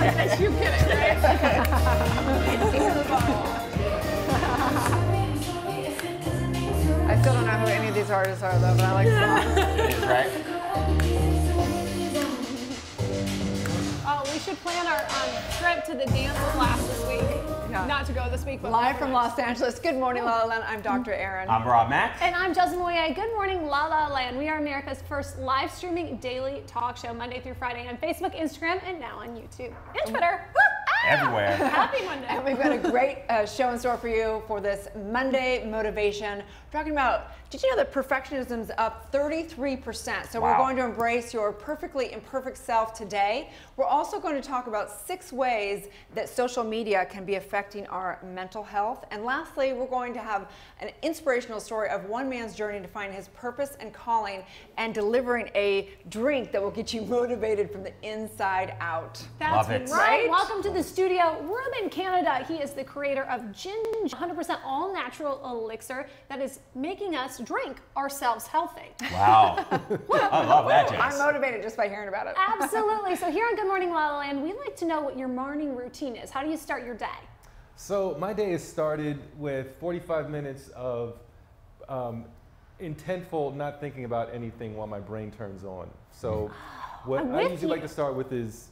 You get it, right? I still don't know who any of these artists are, though, but I like the song. It is, right? Oh, we should plan our trip to the dance class this week. Yeah. Not to go this week, but Live from Los Angeles. Good morning, LaLa. I'm Dr. Erin. I'm Rob Mack. And I'm Justin Moye. Good morning, LaLa Land. We are America's first live streaming daily talk show, Monday through Friday on Facebook, Instagram, and now on YouTube and Twitter. Everywhere. Happy Monday. And we've got a great show in store for you for this Monday motivation. We're talking about, did you know that perfectionism's up 33%? So we're going to embrace your perfectly imperfect self today. We're also going to talk about 6 ways that social media can be affecting our mental health. And lastly, we're going to have an inspirational story of one man's journey to find his purpose and calling and delivering a drink that will get you motivated from the inside out. That's Love it. right. Welcome to the studio. Ruben Canada. He is the creator of Ginger, 100% all natural elixir that is making us drink ourselves healthy. Wow. I love that, Jess. I'm motivated just by hearing about it. Absolutely. So here on Good Morning LaLa Land, we like to know what your morning routine is. How do you start your day? So my day is started with 45 minutes of intentful not thinking about anything while my brain turns on. So what I usually like to start with is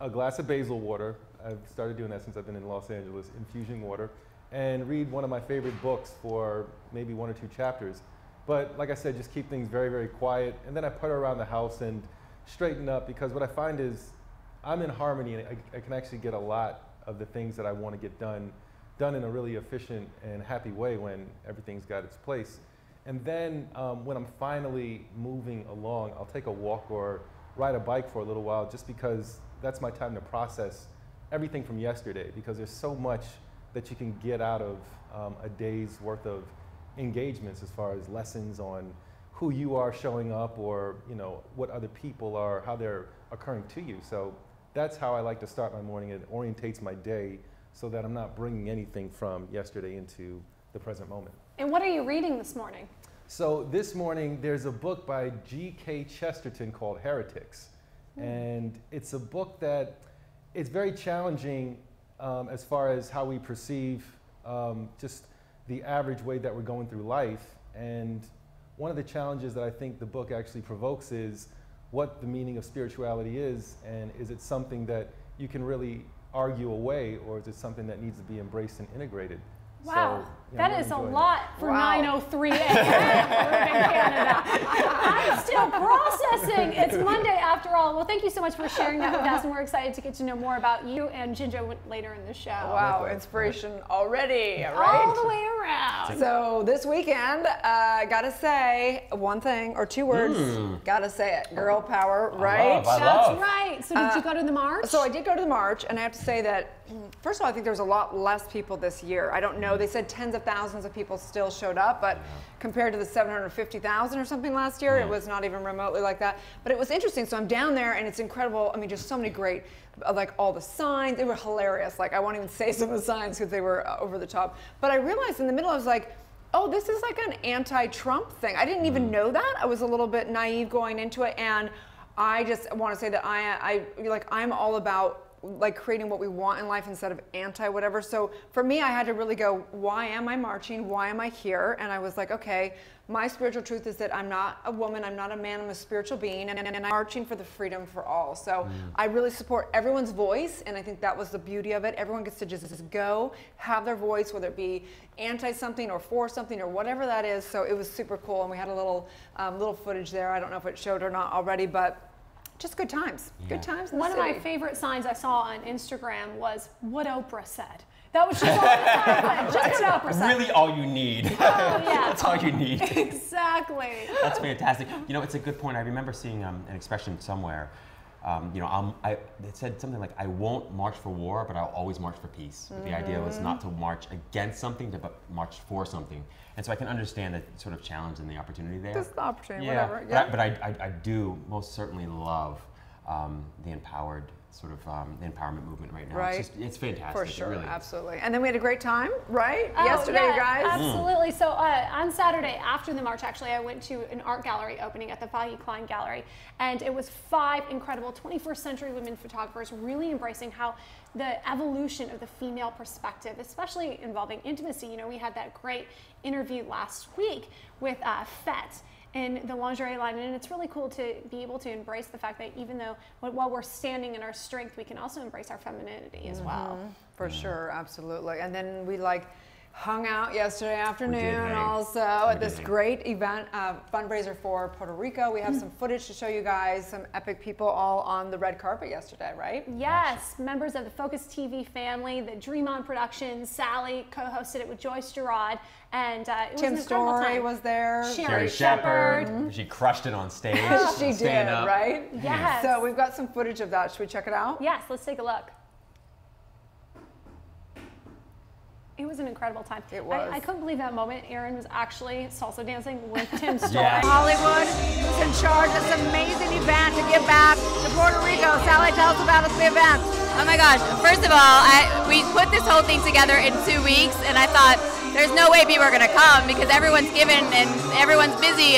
a glass of basil water. I've started doing that since I've been in Los Angeles, infusing water, and read one of my favorite books for maybe 1 or 2 chapters. But like I said, just keep things very, very quiet. And then I putter around the house and straighten up, because what I find is I'm in harmony, and I can actually get a lot of the things that I want to get done in a really efficient and happy way when everything's got its place. And then when I'm finally moving along, I'll take a walk or ride a bike for a little while, just because that's my time to process everything from yesterday, because there's so much that you can get out of a day's worth of engagements as far as lessons on who you are showing up, or what other people are, how they're occurring to you. So that's how I like to start my morning. It orientates my day so that I'm not bringing anything from yesterday into the present moment. And what are you reading this morning? So this morning there's a book by G.K. Chesterton called Heretics. And it's a book that it's very challenging as far as how we perceive just the average way that we're going through life. And one of the challenges that I think the book actually provokes is what the meaning of spirituality is, and is it something that you can really argue away, or is it something that needs to be embraced and integrated? Wow, So, that is a lot for 9:03 a.m. in Canada. I'm still processing. It's Monday after all. Well, thank you so much for sharing that with us, and we're excited to get to know more about you and Ginger later in the show. Wow, inspiration already, right? All the way around. So this weekend, gotta say one thing or 2 words. Gotta say it. Girl power, right? That's right. So did you go to the march? So I did go to the march, and I have to say that, first of all, I think there was a lot less people this year. I don't know. They said tens of thousands of people still showed up, but compared to the 750,000 or something last year, it was not even remotely like that. But it was interesting. So I'm down there, and it's incredible. I mean, just so many great, like all the signs. They were hilarious. Like I won't even say some of the signs because they were over the top. But I realized in the middle, I was like, oh, this is like an anti-Trump thing. I didn't even know that. I was a little bit naive going into it, and I just want to say that I'm all about like creating what we want in life instead of anti whatever. So for me, I had to really go, why am I marching? Why am I here? And I was like, okay, my spiritual truth is that I'm not a woman, I'm not a man, I'm a spiritual being, and I'm marching for the freedom for all. So I really support everyone's voice, and I think that was the beauty of it. Everyone gets to just go, have their voice, whether it be anti something or for something or whatever that is. So it was super cool, and we had a little footage there. I don't know if it showed or not already, but just good times. Good times in the city. One of my favorite signs I saw on Instagram was what Oprah said. That was just all the time. Just what Oprah said. Really all you need. Oh, yeah. That's all you need. Exactly. That's fantastic. It's a good point. I remember seeing an expression somewhere. It said something like, I won't march for war, but I'll always march for peace. But the idea was not to march against something, but march for something. And so I can understand that sort of challenge and the opportunity there. Just the opportunity, yeah. whatever. Yeah. But I do most certainly love the empowered sort of the empowerment movement right now. Right. It's fantastic. For sure, really absolutely. And then we had a great time, right? Oh, Yesterday, yeah, you guys. Absolutely. So on Saturday, after the march, actually, I went to an art gallery opening at the Fahey Klein Gallery, and it was 5 incredible 21st century women photographers really embracing how the evolution of the female perspective, especially involving intimacy. You know, we had that great interview last week with Fett in the lingerie line, and it's really cool to be able to embrace the fact that even though while we're standing in our strength, we can also embrace our femininity as well. For sure, absolutely. And then we hung out yesterday afternoon hang. also at this great event, fundraiser for Puerto Rico. We have some footage to show you guys, some epic people all on the red carpet yesterday, right? Yes, members of the Focus TV family, the Dream On Productions, Sally co-hosted it with Joyce Gerard, and it was Tim an incredible Story time. was there. Sherry Shepherd. She crushed it on stage. She did, up. right? Yes. So we've got some footage of that. Should we check it out? Yes, let's take a look. It was an incredible time. It was. I couldn't believe that moment. Erin was actually salsa dancing with Tim Story. Yeah. Hollywood is in charge of this amazing event to give back to Puerto Rico. Sally, tell us about the event. Oh my gosh, first of all, we put this whole thing together in 2 weeks, and I thought there's no way people are going to come because everyone's given and everyone's busy,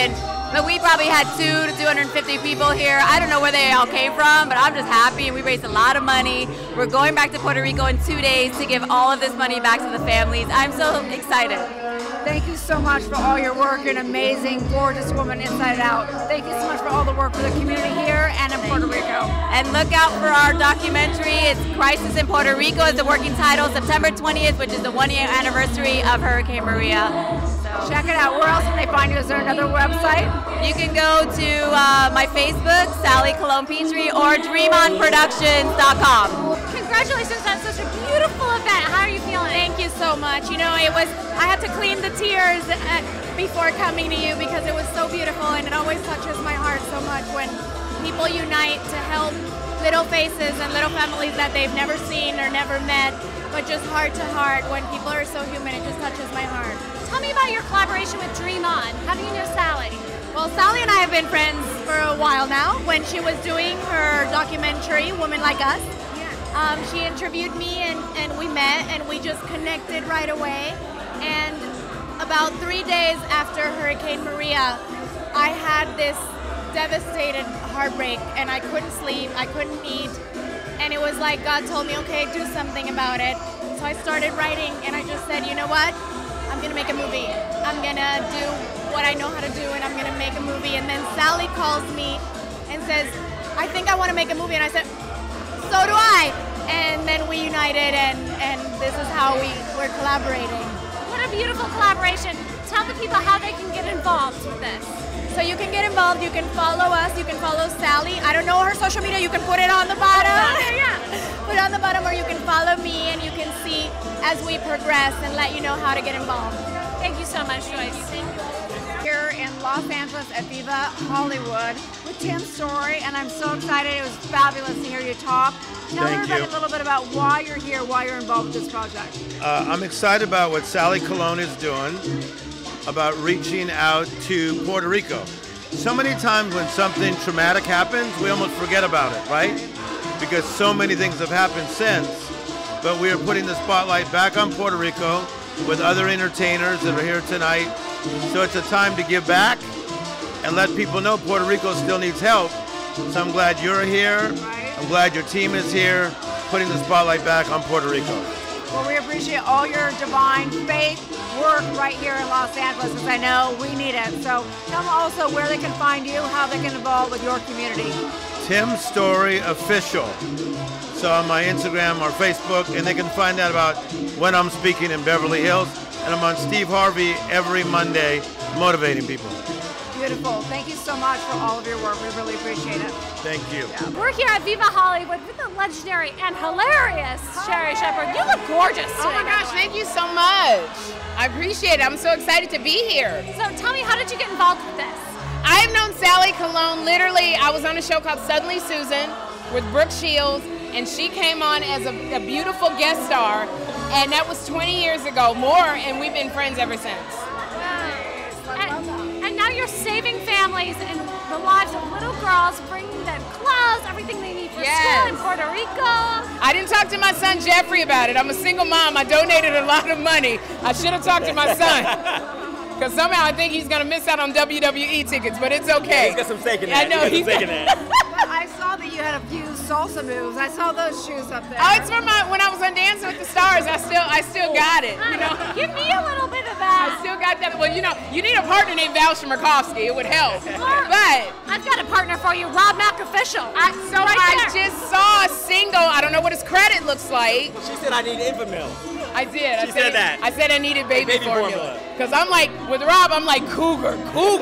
but we probably had 200 to 250 people here. I don't know where they all came from, but I'm just happy, and we raised a lot of money. We're going back to Puerto Rico in 2 days to give all of this money back to the families. I'm so excited. Thank you so much for all your work. You're an amazing, gorgeous woman inside out. Thank you so much for all the work for the community here and in Puerto Rico. And look out for our documentary. It's Crisis in Puerto Rico is the working title, September 20th, which is the 1-year anniversary of Hurricane Maria. So Check it out. Where else can they find you? Is there another website? you can go to my Facebook, Sally Cologne Petrie, or DreamOnProductions.com. Congratulations on such a beautiful event. How are you feeling? Thank you so much. You know, I had to clean the tears before coming to you because it was so beautiful, and it always touches my heart so much when people unite to help little faces and little families that they've never seen or never met, but just heart to heart. When people are so human, it just touches my heart. Tell me about your collaboration with Dream On. How do you know Sally? Well, Sally and I have been friends for a while now. When she was doing her documentary, Women Like Us, she interviewed me and we met and we just connected right away. And about 3 days after Hurricane Maria, I had this devastated heartbreak and I couldn't sleep, I couldn't eat. And it was like God told me, okay, do something about it. So I started writing and I just said, you know what? I'm gonna make a movie. I'm gonna do what I know how to do and I'm gonna make a movie. And then Sally calls me and says, I think I wanna make a movie. And I said, so do I. And then we united and this is how we're collaborating. What a beautiful collaboration. Tell the people how they can get involved with this. So you can get involved, you can follow us, you can follow Sally. I don't know her social media, you can put it on the bottom. Put it on the bottom, or you can follow me and you can see as we progress and let you know how to get involved. Thank you so much, Joyce. Here in Los Angeles at Viva Hollywood with Tim Story, and I'm so excited. It was fabulous to hear you talk. Tell everybody a little bit about why you're here, why you're involved with this project. I'm excited about what Sally Cologne is doing, about reaching out to Puerto Rico. So many times when something traumatic happens, we almost forget about it, right? Because so many things have happened since, but we are putting the spotlight back on Puerto Rico with other entertainers that are here tonight. So it's a time to give back and let people know Puerto Rico still needs help. So I'm glad you're here. I'm glad your team is here, putting the spotlight back on Puerto Rico. Well, we appreciate all your divine faith work right here in Los Angeles, because I know we need it. So tell them also where they can find you, how they can involve with your community. Tim Story Official. So on my Instagram or Facebook, and they can find out about when I'm speaking in Beverly Hills. And I'm on Steve Harvey every Monday, motivating people. Beautiful. Thank you so much for all of your work. We really appreciate it. Thank you. Yeah. We're here at Viva Hollywood with the legendary and hilarious Sherry Shepherd. You look gorgeous today. Oh my gosh, thank you so much. I appreciate it. I'm so excited to be here. So tell me, how did you get involved with this? I've known Sally Cologne, literally, I was on a show called Suddenly Susan with Brooke Shields, and she came on as a beautiful guest star, and that was 20 years ago, more, and we've been friends ever since. And now you're saving families families and the lives of little girls, bringing them clothes, everything they need for school in Puerto Rico. I didn't talk to my son Jeffrey about it. I'm a single mom. I donated a lot of money. I should have talked to my son. Because somehow I think he's going to miss out on WWE tickets, but it's okay. He's got some stake in that. I know he's got some stake in that. I saw that you had a few salsa moves. I saw those shoes up there. Oh, it's from when I was on Dancing with the Stars. I still got it. You know, give me a little bit of that. I still got that. Well, you know, you need a partner named Val Shmerkovsky. It would help. But I've got a partner for you, Rob Mac Official. I just saw a single. I don't know what his credit looks like. She said I need Infamil. I did. She said that. I said I needed baby formula. Because I'm like, with Rob, I'm like cougar. No,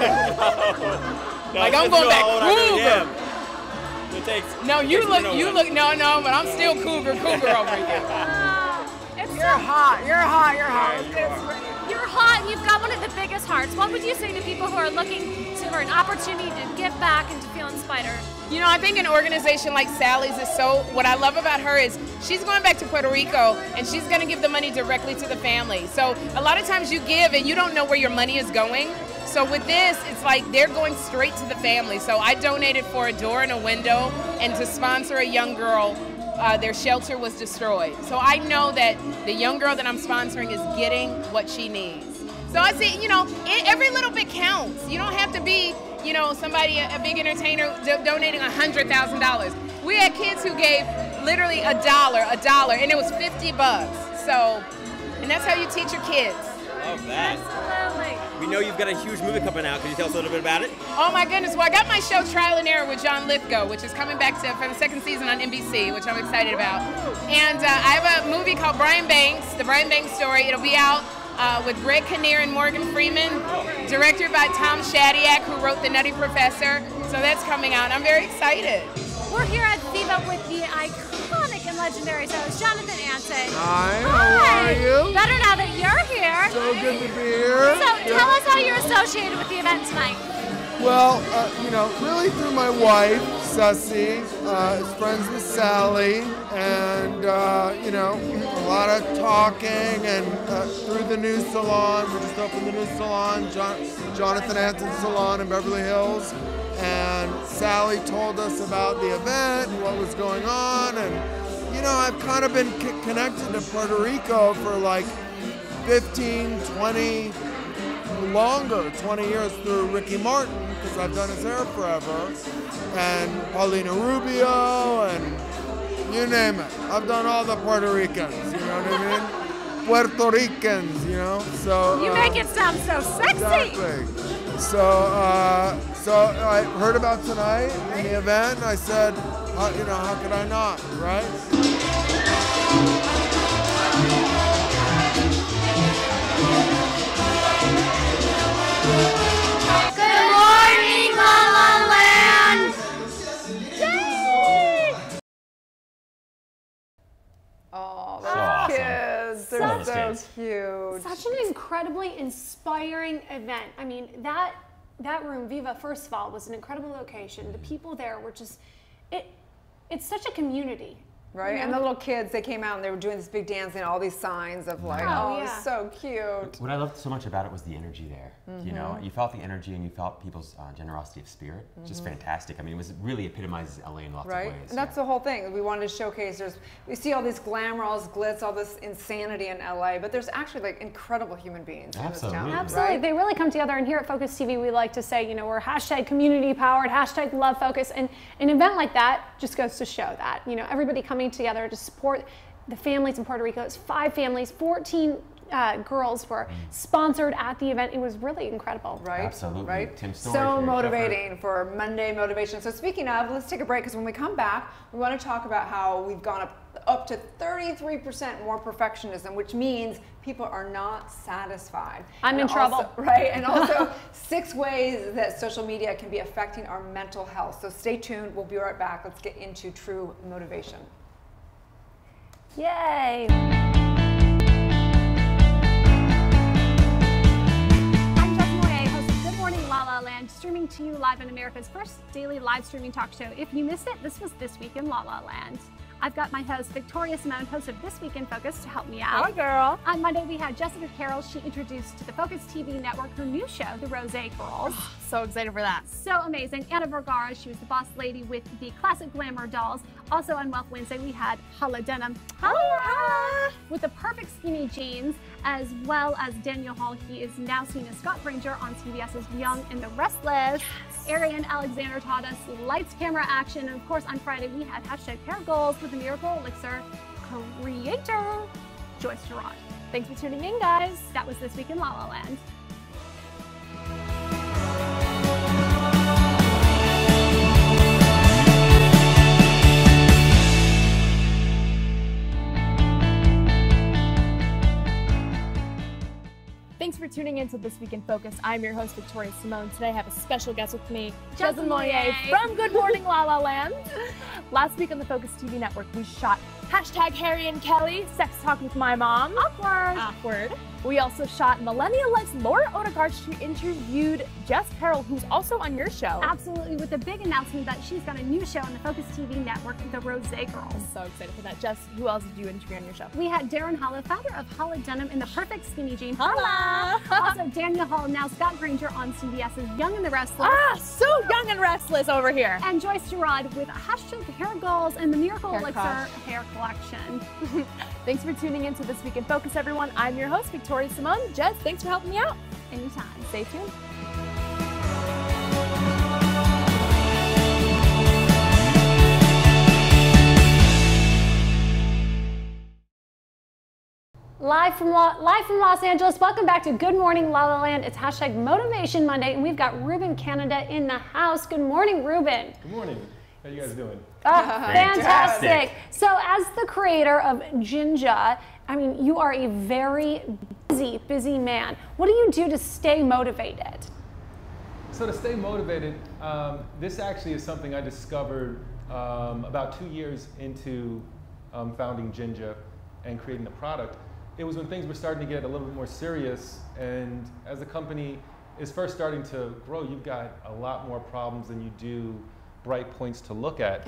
like I'm going back cougar. It takes, no, you look, no, but I'm still cougar over here. You're hot. You're hot, and you've got one of the biggest hearts. What would you say to people who are looking for an opportunity to give back and to feel inspired? You know, I think an organization like Sally's is what I love about her is she's going back to Puerto Rico and she's going to give the money directly to the family. So a lot of times you give and you don't know where your money is going. So with this, it's like they're going straight to the family. So I donated for a door and a window and to sponsor a young girl. Their shelter was destroyed. So I know that the young girl that I'm sponsoring is getting what she needs. So I say, you know, every little bit counts. You don't have to be, you know, somebody, a big entertainer donating $100,000. We had kids who gave literally $1, and it was $50. So, and that's how you teach your kids. Love that. Absolutely. We know you've got a huge movie coming out. Can you tell us a little bit about it? Oh my goodness. Well, I got my show Trial and Error with John Lithgow, which is coming back for the second season on NBC, which I'm excited about. And I have a movie called Brian Banks, The Brian Banks Story. It'll be out with Greg Kinnear and Morgan Freeman, directed by Tom Shadyac, who wrote The Nutty Professor. So that's coming out. I'm very excited. We're here at Viva with the iconic and legendary host, Jonathan Anson. Hi, how are you? Better now that you're here. So good to be here. So tell us how you're associated with the event tonight. Well, you know, really through my wife, Sussy, is friends with Sally, and, you know, a lot of talking, and through the new salon, we just opened the new salon, Jonathan Anson Salon in Beverly Hills, and Sally told us about the event and what was going on, and, you know, I've kind of been connected to Puerto Rico for like 15, 20 years through Ricky Martin, because I've done his hair forever, and Paulina Rubio, and you name it. I've done all the Puerto Ricans, you know what I mean? Puerto Ricans, you know? So you make it sound so sexy. Exactly. So I heard about tonight in the event, and I said, you know, how could I not, right? Good morning, LaLa Land! Yay! Oh, So those awesome. kids. They're so cute. Such an incredibly inspiring event. I mean, that room, Viva, first of all, was an incredible location. The people there were just, it's such a community. Right, You know? and the little kids, they came out and they were doing this big dance and all these signs of like, Oh, oh, yeah. it's so cute. What I loved so much about it was the energy there. You know, you felt the energy and you felt people's generosity of spirit. Just fantastic. I mean, it was really epitomizes LA in lots of Right, ways. and that's the whole thing. We wanted to showcase. We see all these glamour, all this glitz, all this insanity in LA, but there's actually like incredible human beings in this town. Absolutely. Absolutely, Right? they really come together. And here at Focus TV, we like to say, you know, we're hashtag community powered, hashtag love focus. And an event like that just goes to show that, you know, everybody coming together to support the families in Puerto Rico. It's 5 families, 14 girls were sponsored at the event. It was really incredible. Right, Absolutely. right. Tim Story, So Sherry motivating for Monday motivation. So speaking of, let's take a break, because when we come back, we want to talk about how we've gone up to 33% more perfectionism, which means people are not satisfied. I'm in And trouble. also, right, and also 6 ways that social media can be affecting our mental health. So stay tuned. We'll be right back. Let's get into true motivation. Yay! Good Morning LaLa Land, streaming to you live on America's first daily live streaming talk show. If you missed it, this was This Week in LaLa Land. I've got my host, Victoria Simone, host of This Week in Focus, to help me out. Hi, girl. On Monday, we had Jessica Carroll. She introduced to the Focus TV network her new show, The Rosé Girls. So excited for that. So amazing. Anna Vergara, she was the boss lady with the classic glamour dolls. Also on Wealth Wednesday, we had Hala Denham with the perfect skinny jeans, as well as Daniel Hall. He is now seen as Scott Granger on CBS's Young and the Restless. Arian Alexander taught us lights, camera, action. And of course, on Friday, we had hashtag hair goals with the Miracle Elixir creator, Joyce Gerard. Thanks for tuning in, guys. That was This Week in La La Land. Thanks for tuning in to This Week in Focus. I'm your host, Victoria Simone. Today I have a special guest with me, Jessamine Moyer from Good Morning La La Land. Last week on the Focus TV network, we shot hashtag Harry and Kelly, Sex Talk with My Mom. Awkward. We also shot Millennial Life's Laura Odegaard. She interviewed Jess Carroll, who's also on your show. Absolutely, with the big announcement that she's got a new show on the Focus TV network, The Rosé Girls. I'm so excited for that. Jess, who else did you interview on your show? We had Darren Hollow, founder of Hala Denham in the perfect skinny jean. Holla! Also, Daniel Hall, now Scott Granger on CBS's Young and the Restless. So young and restless over here. And Joyce Gerard with hashtag hair goals and the Miracle Hair Elixir crush. hair collection. Thanks for tuning in to This Week in Focus, everyone. I'm your host, Victoria Simone. Jess, thanks for helping me out. Anytime. Stay tuned. Live from Los Angeles. Welcome back to Good Morning La La Land. It's hashtag Motivation Monday, and we've got Ruben Canada in the house. Good morning, Ruben. Good morning. How you guys doing? Fantastic. So as the creator of Jinja, I mean, you are a very busy man. What do you do to stay motivated? So to stay motivated, this actually is something I discovered about 2 years into founding Jinja and creating the product. It was when things were starting to get a little bit more serious, and as the company is first starting to grow, you've got a lot more problems than you do bright points to look at.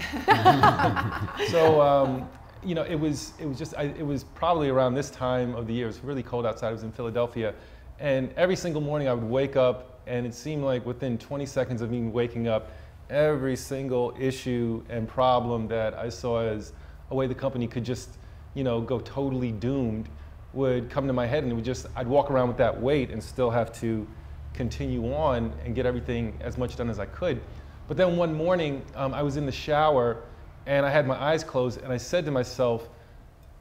So you know, it was probably around this time of the year. It was really cold outside. I was in Philadelphia, and every single morning I would wake up, and it seemed like within 20 seconds of me waking up, every single issue and problem that I saw as a way the company could just, you know, go totally doomed would come to my head, and it would just, I'd walk around with that weight and still have to continue on and get everything as much done as I could. But then one morning, I was in the shower and I had my eyes closed, and I said to myself,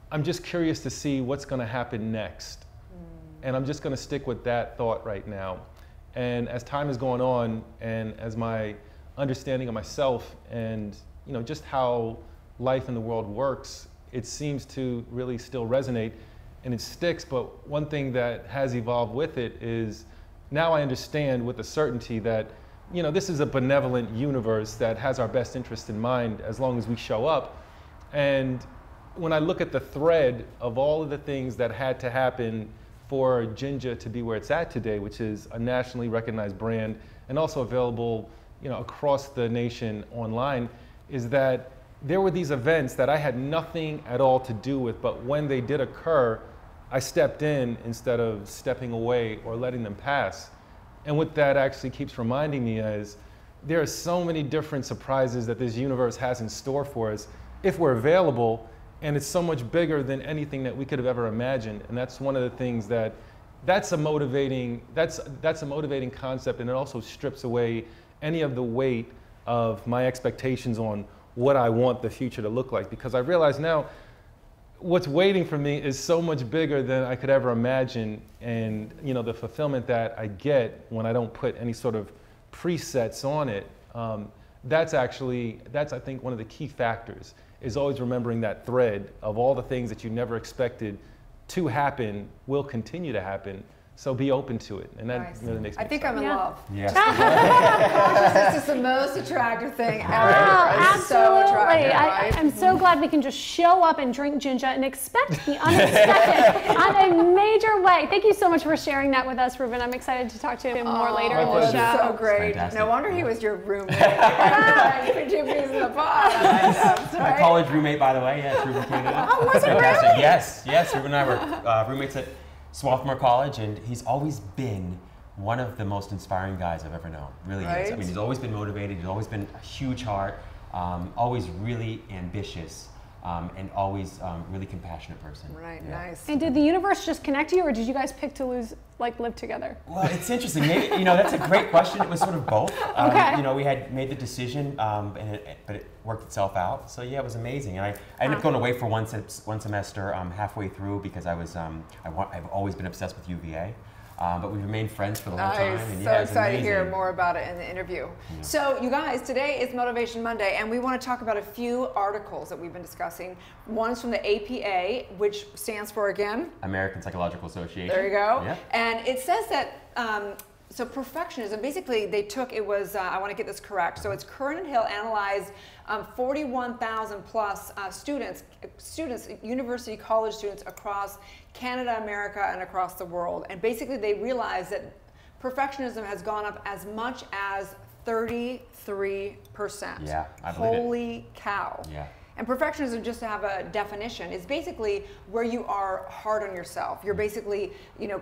I'm just curious to see what's gonna happen next. And I'm just gonna stick with that thought right now. And as time has gone on, and as my understanding of myself and, you know, just how life in the world works, it seems to really still resonate and it sticks. But one thing that has evolved with it is now I understand with a certainty that, you know, this is a benevolent universe that has our best interest in mind as long as we show up. And when I look at the thread of all of the things that had to happen for Jinja to be where it's at today, which is a nationally recognized brand and also available, you know, across the nation online, is that there were these events that I had nothing at all to do with, but when they did occur, I stepped in instead of stepping away or letting them pass. And what that actually keeps reminding me is there are so many different surprises that this universe has in store for us if we're available, and it's so much bigger than anything that we could have ever imagined. And that's one of the things that's a motivating concept, and it also strips away any of the weight of my expectations on what I want the future to look like, because I realize now what's waiting for me is so much bigger than I could ever imagine. And, you know, the fulfillment that I get when I don't put any sort of presets on it, that's I think one of the key factors, is always remembering that thread of all the things that you never expected to happen will continue to happen, So be open to it, and that Nice. really makes me I think excited. I'm in love. Yes. Consciousness is the most attractive thing ever. Wow, It's so attractive, right? I'm so glad we can just show up and drink ginger and expect the unexpected on a major way. Thank you so much for sharing that with us, Ruben. I'm excited to talk to him more later in the pleasure. show. So great. Fantastic. No wonder he was your roommate. You put two peas in the pot. My college roommate, by the way, yeah, it's Ruben Canada. Oh, was it Fantastic. really? Yes, Ruben and I were roommates at Swarthmore College, and he's always been one of the most inspiring guys I've ever known. Really is. I Right. mean, he's always been motivated. He's always been a huge heart, always really ambitious, and always really compassionate person. Right, Yeah. nice. And did the universe just connect you, or did you guys pick to live together? Well, it's interesting. Maybe, that's a great question. It was sort of both. Okay. We had made the decision, but it worked itself out. So yeah, it was amazing. And I ended up going away for one semester halfway through because I've always been obsessed with UVA. But we've remained friends for a long time. And So yeah, it's excited to hear amazing. more about it in the interview. So you guys, today is Motivation Monday, and we want to talk about a few articles that we've been discussing. One's from the APA, which stands for, again? American Psychological Association. There you go. Yeah. And it says that, so perfectionism, basically they took, it was, I want to get this correct, so it's Curran and Hill analyzed 41,000 plus students, university college students across Canada, America, and across the world. And basically they realized that perfectionism has gone up as much as 33%. Yeah, I believe it. Holy cow. Yeah. And perfectionism, just to have a definition, is basically where you are hard on yourself. You're basically,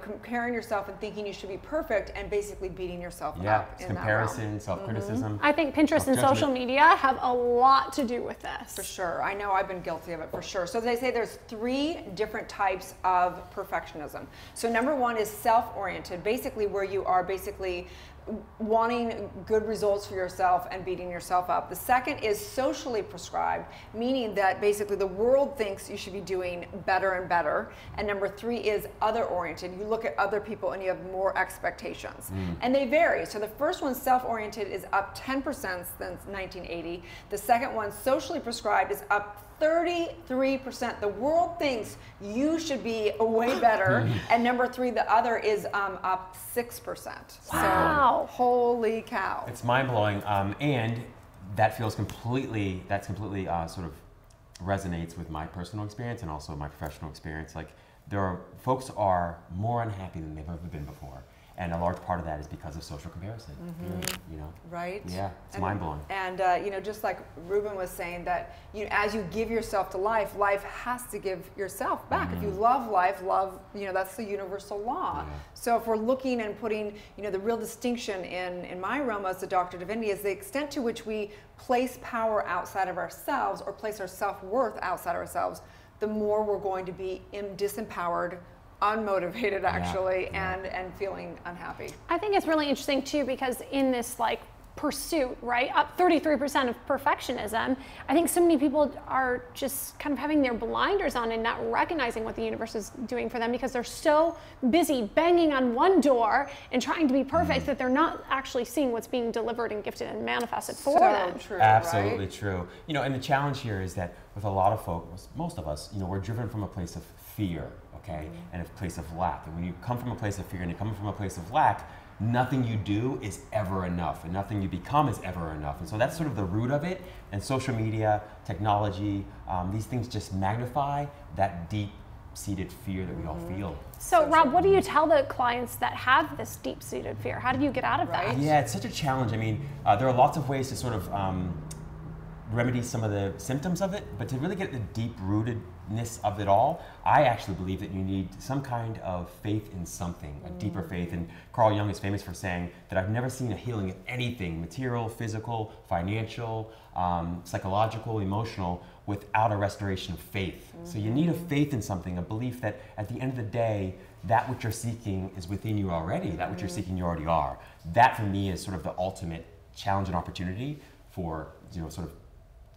comparing yourself and thinking you should be perfect and basically beating yourself Yeah, up it's in that realm. comparison, self-criticism. I think Pinterest and social media have a lot to do with this. For sure. I know I've been guilty of it, for sure. So they say there's 3 different types of perfectionism. So number 1 is self-oriented, basically where you are basically wanting good results for yourself and beating yourself up. The second is socially prescribed, meaning that basically the world thinks you should be doing better and better. And number 3 is other oriented. You look at other people and you have more expectations. And they vary. So the first one, self-oriented, is up 10% since 1980. The second one, socially prescribed, is up 33%. The world thinks you should be way better. And number 3, the other, is up 6%. Wow. So, holy cow. It's mind-blowing, and that completely sort of resonates with my personal experience and also my professional experience. Like, folks are more unhappy than they've ever been before. And a large part of that is because of social comparison. Right? Yeah, it's mind-blowing. And just like Ruben was saying, that as you give yourself to life, life has to give yourself back. If you love life, that's the universal law. Yeah. So if we're looking and putting, the real distinction in my realm as a doctor of divinity is the extent to which we place power outside of ourselves or place our self-worth outside of ourselves, the more we're going to be disempowered, unmotivated actually, and feeling unhappy. I think it's really interesting too, because in this pursuit, right, up 33% of perfectionism, I think so many people are just kind of having their blinders on and not recognizing what the universe is doing for them because they're so busy banging on one door and trying to be perfect that they're not actually seeing what's being delivered and gifted and manifested for them. True, Absolutely right? true. And the challenge here is that with a lot of folks, most of us, we're driven from a place of fear, okay, and a place of lack. And when you come from a place of fear and you come from a place of lack, nothing you do is ever enough, and nothing you become is ever enough. And so that's sort of the root of it. And social media, technology, these things just magnify that deep-seated fear that we all feel. So Rob, what do you tell the clients that have this deep-seated fear? How do you get out of that? Yeah, it's such a challenge. I mean, there are lots of ways to sort of remedy some of the symptoms of it, but to really get the deep-rootedness of it all, I actually believe that you need some kind of faith in something, a deeper faith. And Carl Jung is famous for saying that I've never seen a healing of anything, material, physical, financial, psychological, emotional, without a restoration of faith. So you need a faith in something, a belief that at the end of the day, that which you're seeking is within you already, that which you're seeking you already are. That for me is sort of the ultimate challenge and opportunity for, sort of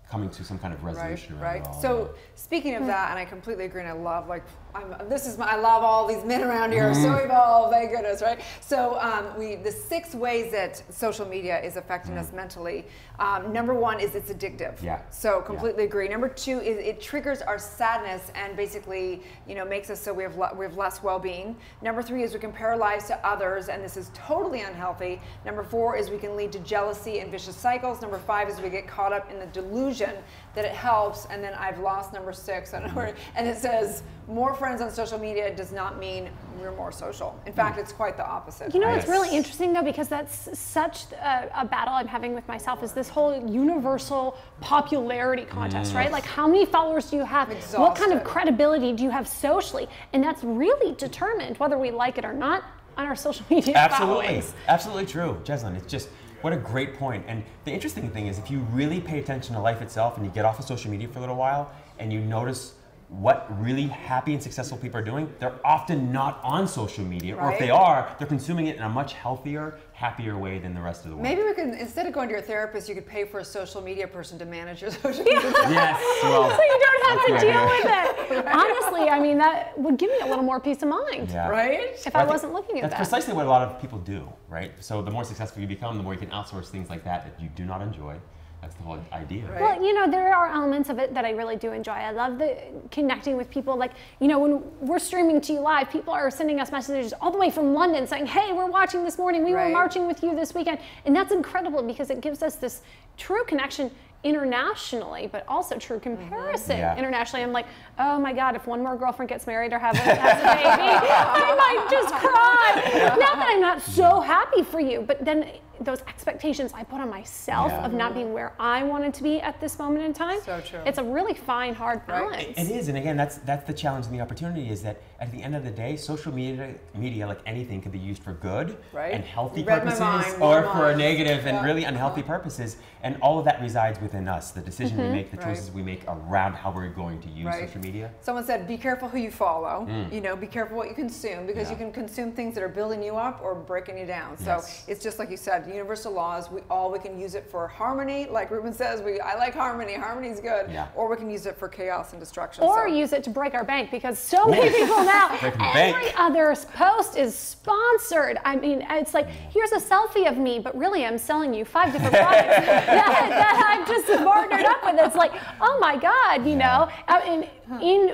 coming to some kind of resolution right, around it all. So speaking of that, and I completely agree, and I love I love all these men around here. So evolved, thank goodness, right? So the 6 ways that social media is affecting us mentally. Number 1 is it's addictive. Yeah. So completely agree. Number 2 is it triggers our sadness and basically, makes us so we have less well-being. Number 3 is we compare our lives to others, and this is totally unhealthy. Number 4 is we can lead to jealousy and vicious cycles. Number 5 is we get caught up in the delusion that it helps, and then I've lost number 6, I don't know where, and it says more friends on social media does not mean we're more social. In fact, it's quite the opposite. You know what's really interesting though, because that's such a battle I'm having with myself, is this whole universal popularity contest, right? Like, how many followers do you have? What kind of credibility do you have socially? And that's really determined, whether we like it or not, on our social media followings. Absolutely true, Jeslyn. It's just, what a great point. And the interesting thing is, if you really pay attention to life itself and you get off of social media for a little while and you notice what really happy and successful people are doing, they're often not on social media, or if they are, they're consuming it in a much healthier, happier way than the rest of the world. Maybe we can, instead of going to your therapist, you could pay for a social media person to manage your social media. Yes, well, so you don't have to deal with it. Honestly, I mean, that would give me a little more peace of mind, right? If I wasn't looking at that. That's precisely what a lot of people do, right? So the more successful you become, the more you can outsource things like that you do not enjoy. That's the whole idea. Right. Well, there are elements of it that I really do enjoy. I love the connecting with people. Like, when we're streaming to you live, people are sending us messages all the way from London saying, hey, we're watching this morning. We were marching with you this weekend. And that's incredible because it gives us this true connection internationally, but also true comparison internationally. I'm like, oh my God, if one more girlfriend gets married or has a baby, I might just cry. Not that I'm not so happy for you, but then those expectations I put on myself of not being where I wanted to be at this moment in time. So true. It's a really fine, hard balance. It is, and again, that's the challenge and the opportunity, is that at the end of the day, social media like anything, can be used for good and healthy purposes, or for negative and really unhealthy purposes. And all of that resides within us, the decision we make, the choices we make around how we're going to use social media. Someone said, be careful who you follow, be careful what you consume, because you can consume things that are building you up or breaking you down. So it's just like you said, universal laws, we can use it for harmony, like Ruben says, I like harmony, harmony's good, or we can use it for chaos and destruction. Or use it to break our bank, because so many people now, every other post is sponsored. I mean, it's like, here's a selfie of me, but really I'm selling you 5 different products that I've just partnered up with. It's like, oh my God,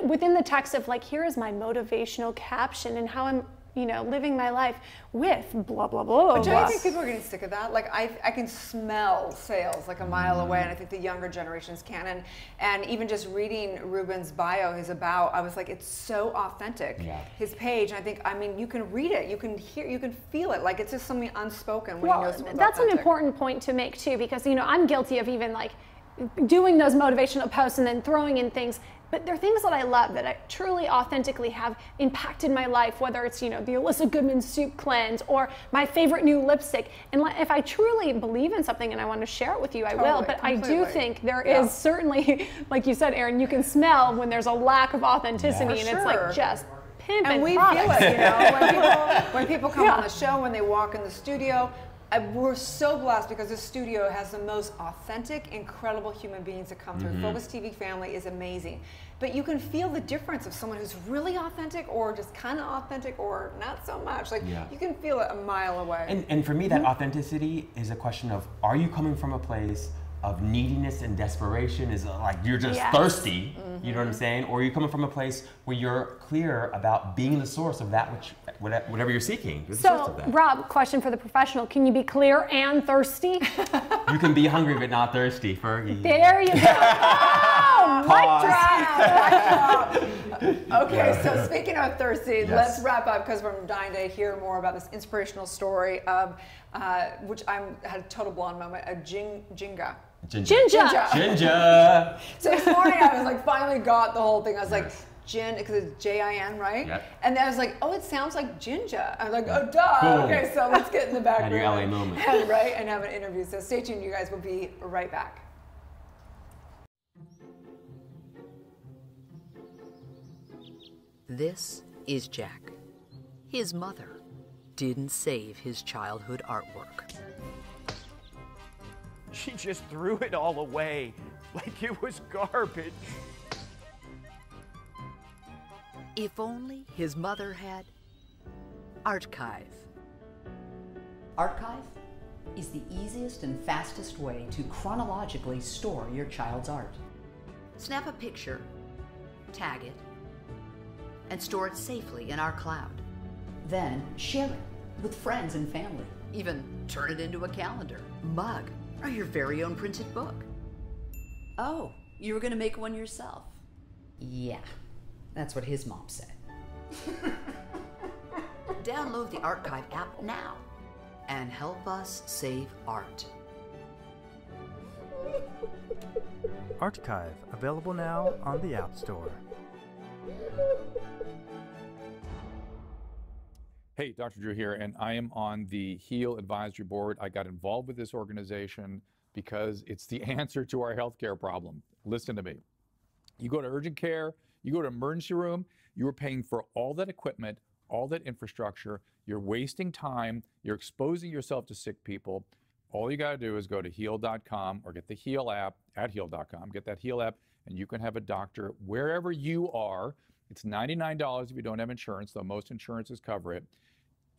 within the text of like, here is my motivational caption and how I'm living my life with blah, blah, blah. But do you think people are getting sick of that? Like, I can smell sales like a mile away, and I think the younger generations can. And even just reading Ruben's bio, I was like, it's so authentic. His page, and I mean, you can read it, you can hear, you can feel it. Like, it's just something unspoken when you know someone's that's authentic. An important point to make too, because, I'm guilty of even like doing those motivational posts and then throwing in things. But there are things that I love that I truly authentically have impacted my life, whether it's, the Alyssa Goodman soup cleanse or my favorite new lipstick. And if I truly believe in something and I want to share it with you, I will. But completely. I do think there is certainly, like you said, Erin, you can smell when there's a lack of authenticity, and it's like just pimping. And we feel it, when people come on the show, when they walk in the studio. We're so blessed because this studio has the most authentic, incredible human beings that come through. Focus TV family is amazing. But you can feel the difference of someone who's really authentic or just kind of authentic or not so much. Like, you can feel it a mile away. And for me, that authenticity is a question of, are you coming from a place of neediness and desperation, is like you're just thirsty, you know what I'm saying? Or are you coming from a place where you're clear about being the source of that whatever you're seeking? So, Rob, question for the professional. Can you be clear and thirsty? You can be hungry but not thirsty, Fergie. There you go. Oh, mic drop. Okay, so speaking of thirsty, let's wrap up because we're dying to hear more about this inspirational story of, which I had a total blonde moment, a Jinja. So this morning I was like, finally got the whole thing. I was like, Jin, because it's J-I-N, right? Yep. And then I was like, oh, it sounds like Jinja. I was like, oh, duh. Boom. Okay, so let's get in the background. Had your LA moment. And have an interview. So stay tuned, you guys. We'll be right back. This is Jack. His mother didn't save his childhood artwork. She just threw it all away. like it was garbage. If only his mother had Archive. Archive is the easiest and fastest way to chronologically store your child's art. Snap a picture, tag it, and store it safely in our cloud. Then share it with friends and family. Even turn it into a calendar, mug, or your very own printed book. Oh, you were gonna make one yourself? Yeah, that's what his mom said. Download the Archive app now and help us save art. Archive, available now on the App Store. Hey, Dr. Drew here, and I am on the HEAL Advisory Board. I got involved with this organization because it's the answer to our healthcare problem. Listen to me. You go to urgent care, you go to emergency room, you are paying for all that equipment, all that infrastructure, you're wasting time, you're exposing yourself to sick people. All you gotta do is go to heal.com or get the HEAL app at heal.com, get that HEAL app, and you can have a doctor wherever you are. It's $99 if you don't have insurance, though most insurances cover it.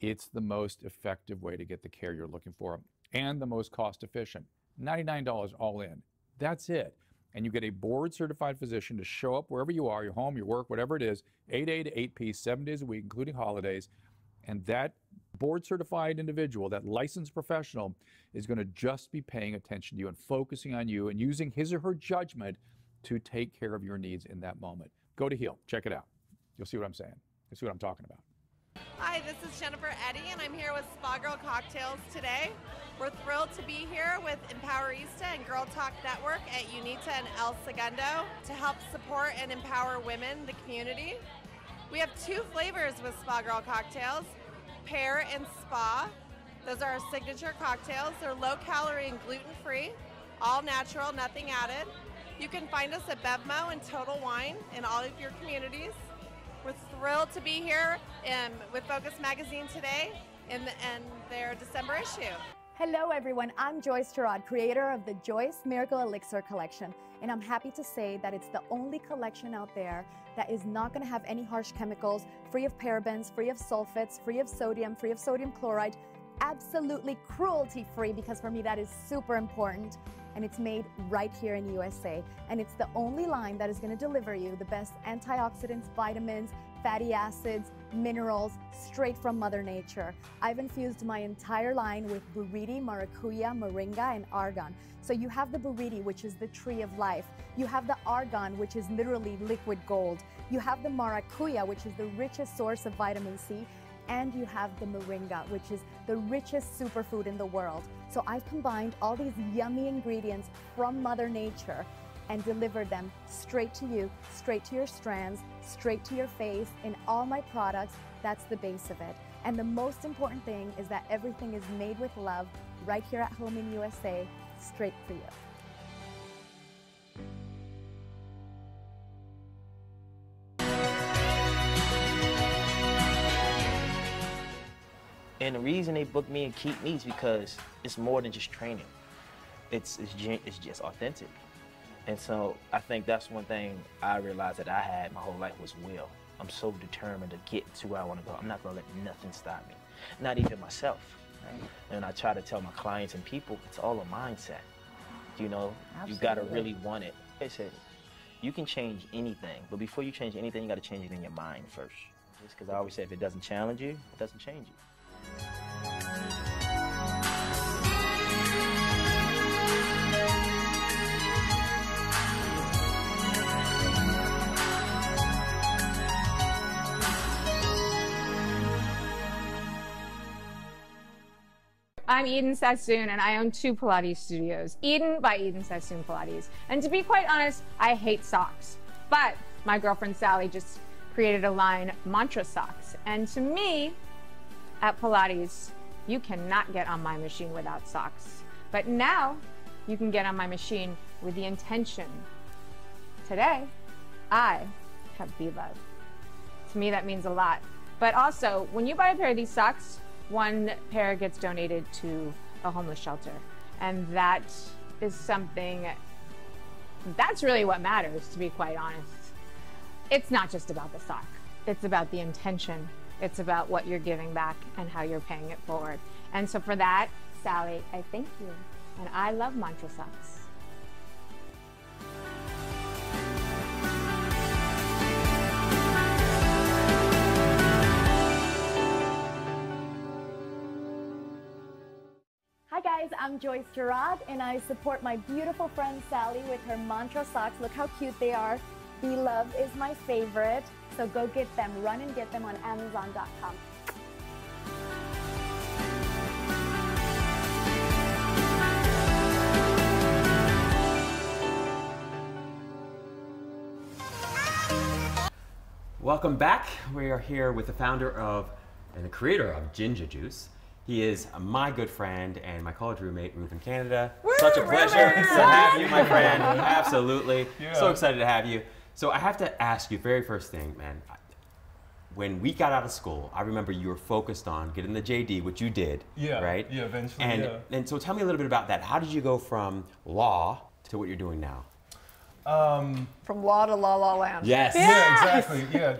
It's the most effective way to get the care you're looking for and the most cost efficient. $99 all in. That's it. And you get a board-certified physician to show up wherever you are, your home, your work, whatever it is, 8A to 8P, 7 days a week, including holidays. And that board-certified individual, that licensed professional, is going to just be paying attention to you and focusing on you and using his or her judgment to take care of your needs in that moment. Go to HEAL. Check it out. You'll see what I'm saying. You'll see what I'm talking about. Hi, this is Jennifer Eddy, and I'm here with Spa Girl Cocktails today. We're thrilled to be here with Empowerista and Girl Talk Network at UNITA and El Segundo to help support and empower women, the community. We have 2 flavors with Spa Girl Cocktails, Pear and Spa. Those are our signature cocktails. They're low-calorie and gluten-free, all natural, nothing added. You can find us at Bevmo and Total Wine in all of your communities. We're thrilled to be here with Focus Magazine today in their December issue. Hello everyone, I'm Joyce Gerard, creator of the Joyce Miracle Elixir Collection, and I'm happy to say that it's the only collection out there that is not going to have any harsh chemicals, free of parabens, free of sulfates, free of sodium chloride, absolutely cruelty-free, because for me that is super important. And it's made right here in USA. And it's the only line that is going to deliver you the best antioxidants, vitamins, fatty acids, minerals, straight from Mother Nature. I've infused my entire line with buriti, maracuya, moringa, and argan. So you have the buriti, which is the tree of life. You have the argan, which is literally liquid gold. You have the maracuya, which is the richest source of vitamin C. And you have the moringa, which is the richest superfood in the world. So I've combined all these yummy ingredients from Mother Nature and delivered them straight to you, straight to your strands, straight to your face. In all my products, that's the base of it. And the most important thing is that everything is made with love right here at home in USA, straight for you. And the reason they book me and keep me is because it's more than just training. It's just authentic. And so I think that's one thing I realized that I had my whole life was will. I'm so determined to get to where I want to go. I'm not going to let nothing stop me, not even myself. Right? And I try to tell my clients and people, it's all a mindset. You know, you got to really want it. They said, you can change anything, but before you change anything, you got to change it in your mind first. Just because I always say if it doesn't challenge you, it doesn't change you. I'm Eden Sassoon, and I own 2 Pilates studios, Eden by Eden Sassoon Pilates. And to be quite honest, I hate socks. But my girlfriend Sally just created a line, Mantra Socks. And to me, at Pilates, you cannot get on my machine without socks. But now, you can get on my machine with the intention. Today, I have Be Love. To me, that means a lot. But also, when you buy a pair of these socks, 1 pair gets donated to a homeless shelter. And that is something that's really what matters, to be quite honest. It's not just about the sock. It's about the intention. It's about what you're giving back and how you're paying it forward. And so for that, Sally, I thank you. And I love mantra socks. Hi guys, I'm Joyce Gerard and I support my beautiful friend Sally with her mantra socks. Look how cute they are. Be Loved is my favorite. So go get them. Run and get them on Amazon.com. Welcome back. We are here with the founder of and the creator of Ginger Juice. He is my good friend and my college roommate, Ruben Canada. Such a pleasure to have you, my friend. Absolutely. Yeah. So excited to have you. So I have to ask you, very first thing, man. When we got out of school, I remember you were focused on getting the JD, which you did, right? Yeah, eventually, and so tell me a little bit about that. How did you go from law to what you're doing now? From law to La Land. Yes. Yeah, exactly. Yeah,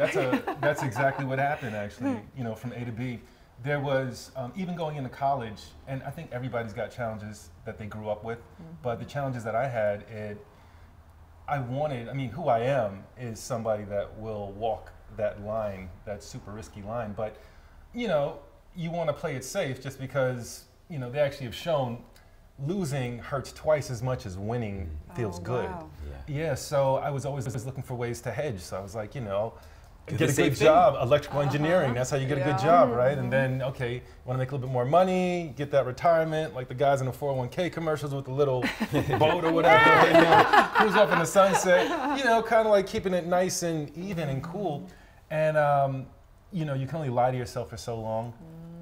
that's exactly what happened, actually. You know, from A to B. There was, even going into college, and I think everybody's got challenges that they grew up with, but the challenges that I had, who I am is somebody that will walk that line, that super risky line, but, you know, you want to play it safe just because, you know, they actually have shown losing hurts twice as much as winning feels good. Wow. Yeah, so I was always looking for ways to hedge, so I was like, you know, get a good job, electrical engineering, that's how you get a good job, right? And then, okay, want to make a little bit more money, get that retirement, like the guys in the 401k commercials with the little boat or whatever, you know, cruise off in the sunset, you know, kind of like keeping it nice and even and cool. And, you know, you can only lie to yourself for so long.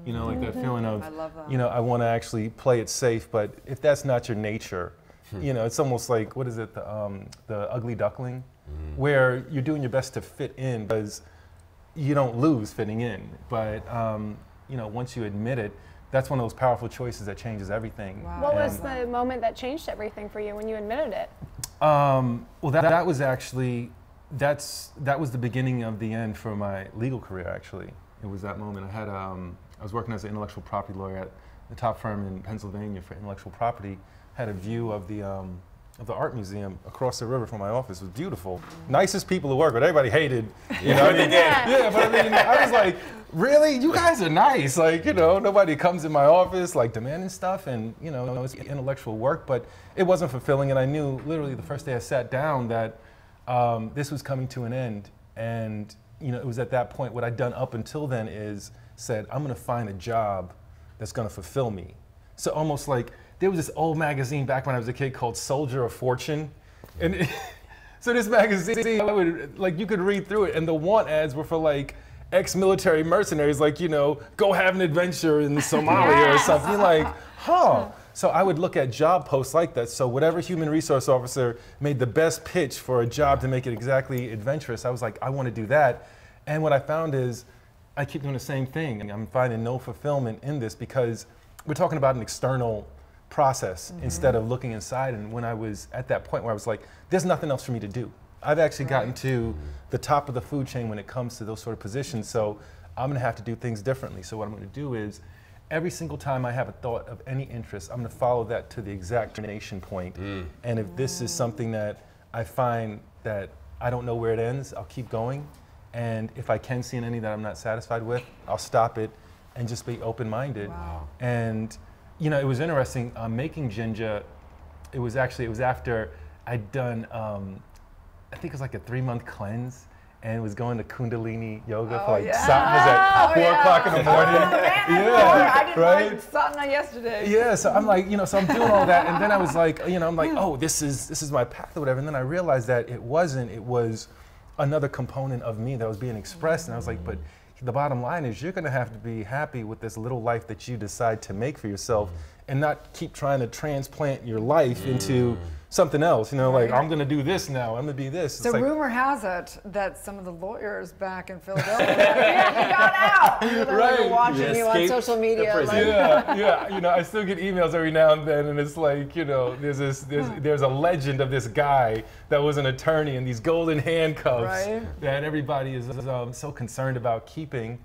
You know, like that feeling of, you know, I want to actually play it safe, but if that's not your nature, you know, it's almost like, what is it, the ugly duckling? Where you're doing your best to fit in because you don't lose fitting in. But, you know, once you admit it, that's one of those powerful choices that changes everything. Wow. What was the moment that changed everything for you when you admitted it? Well, that was actually, that was the beginning of the end for my legal career, actually. It was that moment. I was working as an intellectual property lawyer at the top firm in Pennsylvania for intellectual property. Had a view of the art museum across the river from my office. It was beautiful. Nicest people to work with. Everybody hated, you know. They did. Yeah, but I mean, I was like, really? You guys are nice. Like, you know, nobody comes in my office like demanding stuff, and you know, it's intellectual work, but it wasn't fulfilling. And I knew literally the first day I sat down that this was coming to an end. And you know, it was at that point what I'd done up until then is said, I'm going to find a job that's going to fulfill me. So almost like. There was this old magazine back when I was a kid called Soldier of Fortune. And so this magazine, you could read through it, and the want ads were for like ex-military mercenaries, like, you know, go have an adventure in Somalia or something. You're like, huh. So I would look at job posts like that. So whatever human resource officer made the best pitch for a job to make it exactly adventurous, I was like, I want to do that. And what I found is I keep doing the same thing. I'm finding no fulfillment in this because we're talking about an external process instead of looking inside. And when I was at that point where I was like, there's nothing else for me to do. I've actually gotten to the top of the food chain when it comes to those sort of positions, so I'm gonna have to do things differently. So what I'm gonna do is, every single time I have a thought of any interest, I'm gonna follow that to the exact termination point. And if this is something that I find that I don't know where it ends, I'll keep going. And if I can see any that I'm not satisfied with, I'll stop it and just be open-minded. Wow. And you know, it was interesting, making Ginger, it was after I'd done, I think it was like a 3-month cleanse, and was going to Kundalini yoga for like, at 4 o'clock in the morning. I did my sadhana yesterday. Yeah, so I'm like, you know, so I'm doing all that, and then I was like, you know, I'm like, oh, this is my path or whatever, and then I realized that it wasn't, it was another component of me that was being expressed, and I was like, but the bottom line is you're going to have to be happy with this little life that you decide to make for yourself and not keep trying to transplant your life into something else, you know, like I'm gonna do this now, I'm gonna be this. So it's like, rumor has it that some of the lawyers back in Philadelphia, yeah, he got out. They're like watching you on social media. Like. Yeah, you know, I still get emails every now and then, and it's like, you know, there's a legend of this guy that was an attorney in these golden handcuffs that everybody is so concerned about keeping.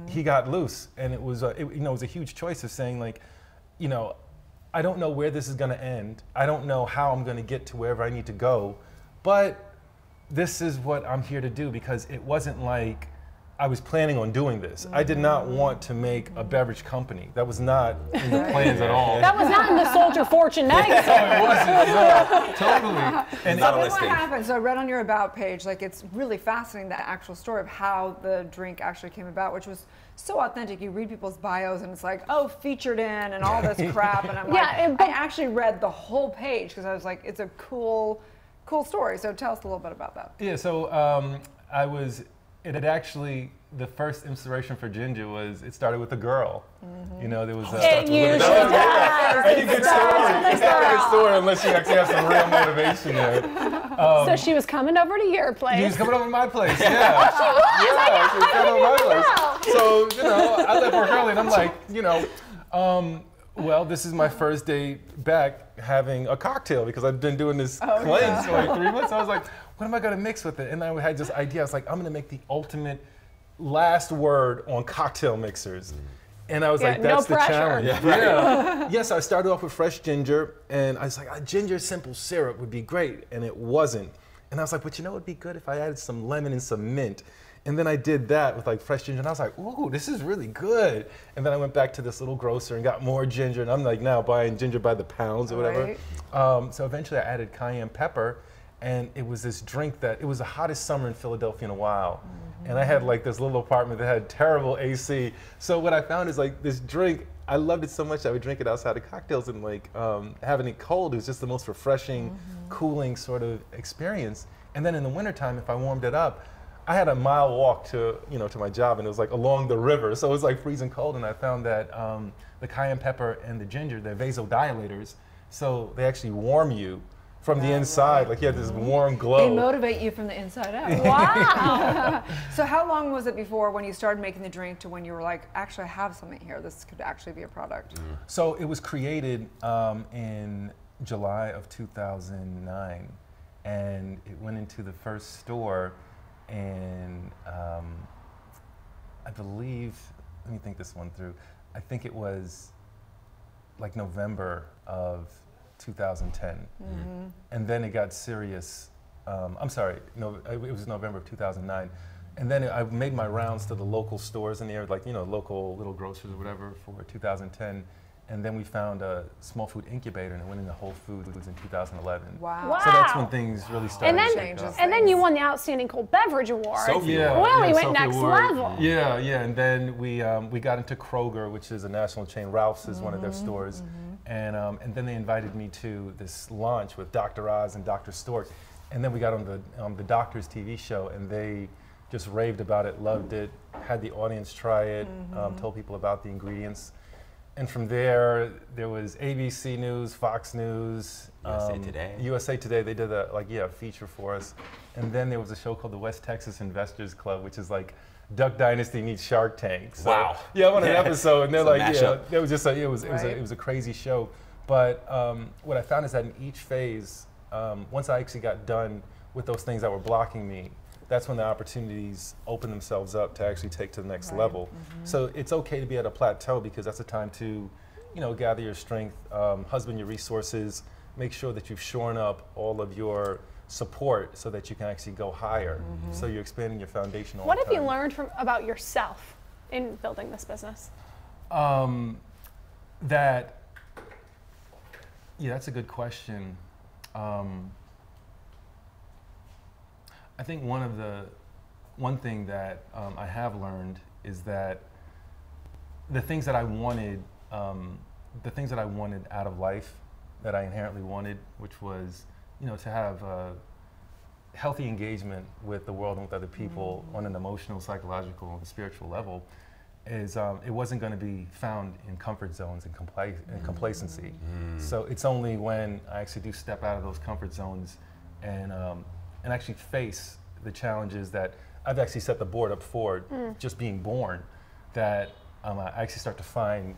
He got loose, and it was you know, it was a huge choice of saying, like, you know, I don't know where this is going to end. I don't know how I'm going to get to wherever I need to go, but this is what I'm here to do, because it wasn't like I was planning on doing this. I did not want to make a beverage company. That was not in the plans at all. That was not in the Soldier Fortune magazine. No, it wasn't. No, totally. And so what happened? So I read on your About page, like, it's really fascinating, the actual story of how the drink actually came about, which was so authentic. You read people's bios and it's like, oh, featured in and all this crap. And I'm like, I actually read the whole page because I was like, it's a cool story. So tell us a little bit about that. Yeah, so it had actually, the first inspiration for Ginger was, it started with a girl. You know, there was it usually does. Any good story. It's not a good story unless you actually have some real motivation there. So she was coming over to your place. She was coming over to my place, yeah. Oh, she was? Yeah, she was coming over to my place. So, you know, I left work early and I'm like, you know, well, this is my first day back having a cocktail because I've been doing this cleanse for like 3 months. So I was like, what am I going to mix with it? And I had this idea. I was like, I'm going to make the ultimate last word on cocktail mixers. And I was like, that's the challenge. Yes, I started off with fresh ginger, and I was like, ginger simple syrup would be great, and it wasn't. And I was like, but you know, it'd be good if I added some lemon and some mint. And then I did that with like fresh ginger, and I was like, ooh, this is really good. And then I went back to this little grocer and got more ginger, and I'm like now buying ginger by the pounds or whatever. So eventually I added cayenne pepper, and it was this drink that, it was the hottest summer in Philadelphia in a while. And I had like this little apartment that had terrible AC. So what I found is like this drink, I loved it so much I would drink it outside of cocktails, and like having it cold was just the most refreshing, cooling sort of experience. And then in the wintertime, if I warmed it up, I had a mile walk to, you know, to my job, and it was like along the river. So it was like freezing cold, and I found that the cayenne pepper and the ginger, they're vasodilators. So they actually warm you from the inside, like you have this warm glow. They motivate you from the inside out. Wow. So how long was it before when you started making the drink to when you were like, actually I have something here, this could actually be a product? So it was created in July of 2009, and it went into the first store, and I believe, let me think this one through, I think it was like November of 2010. And then it got serious. I'm sorry, no, it was November of 2009. And then I made my rounds to the local stores in the area, like, you know, local little grocers or whatever for 2010. And then we found a small food incubator, and it went into Whole Foods in 2011. Wow. So that's when things really started to change. And then you won the Outstanding Cold Beverage Award. Yeah, Well, we went Sophie next Award. level. Yeah, yeah, and then we got into Kroger, which is a national chain. Ralph's is one of their stores. And then they invited me to this launch with Dr. Oz and Dr. Stork. And then we got on the Doctor's TV show, and they just raved about it, loved it, had the audience try it, told people about the ingredients. And from there was ABC News, Fox News, USA Today. They did a feature for us. And then there was a show called the West Texas Investors Club, which is like Duck Dynasty meets Shark Tank. So, wow. Yeah, I won an episode, and they're like, mashup. it was just it was a crazy show. But what I found is that in each phase, once I actually got done with those things that were blocking me, that's when the opportunities open themselves up to actually take to the next level. So it's okay to be at a plateau, because that's a time to, you know, gather your strength, husband your resources, make sure that you've shorn up all of your support so that you can actually go higher. So you're expanding your foundation all the time. What have you learned about yourself in building this business? That's a good question. I think one thing that I have learned is that the things that I wanted out of life, that I inherently wanted, which was, you know, to have healthy engagement with the world and with other people on an emotional, psychological, and spiritual level, is it wasn't going to be found in comfort zones and complacency. So it's only when I actually do step out of those comfort zones and actually face the challenges that I've actually set the board up for, just being born, that I actually start to find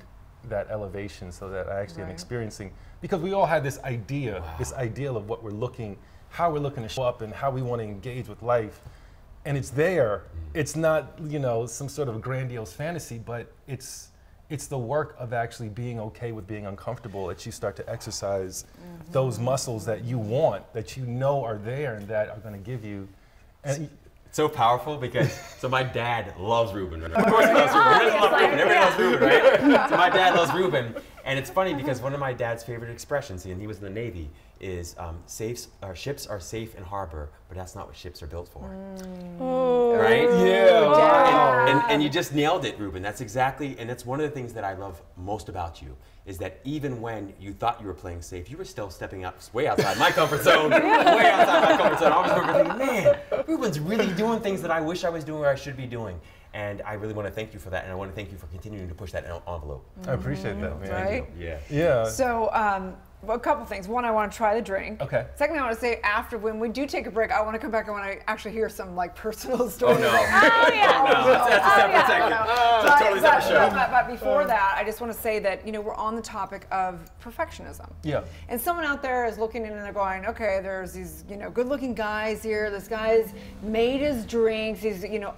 that elevation, so that I actually am experiencing, because we all had this idea, this ideal of what we're looking, how we're looking to show up and how we want to engage with life. And it's there. It's not, you know, some sort of grandiose fantasy, but it's the work of actually being okay with being uncomfortable, that you start to exercise those muscles that you want, that you know are there and that are going to give you. And it's so powerful because, so my dad loves Ruben. Of course he loves Ruben. Who doesn't love Ruben? Everybody loves Ruben, right? So my dad loves Ruben. And it's funny because one of my dad's favorite expressions, and he was in the Navy, is ships are safe in harbor, but that's not what ships are built for. Right? Yeah. Wow. And you just nailed it, Ruben. That's exactly, and that's one of the things that I love most about you, is that even when you thought you were playing safe, you were still stepping out way outside my comfort zone, way outside my comfort zone. I was thinking, man, Ruben's really doing things that I wish I was doing or I should be doing. And I really want to thank you for that, and I want to thank you for continuing to push that envelope. I appreciate that, man. Right? Yeah. So, well, a couple things. One, I want to try the drink. Okay. Secondly, I want to say after, when we do take a break, I want to come back and want to actually hear some like personal stories. Oh no. Oh yeah. No, that's a separate segment. It's a totally separate show. But before that, I just want to say that, you know, we're on the topic of perfectionism. Yeah. And someone out there is looking in and they're going, okay, there's these, you know, good-looking guys here. This guy's made his drinks. He's, you know,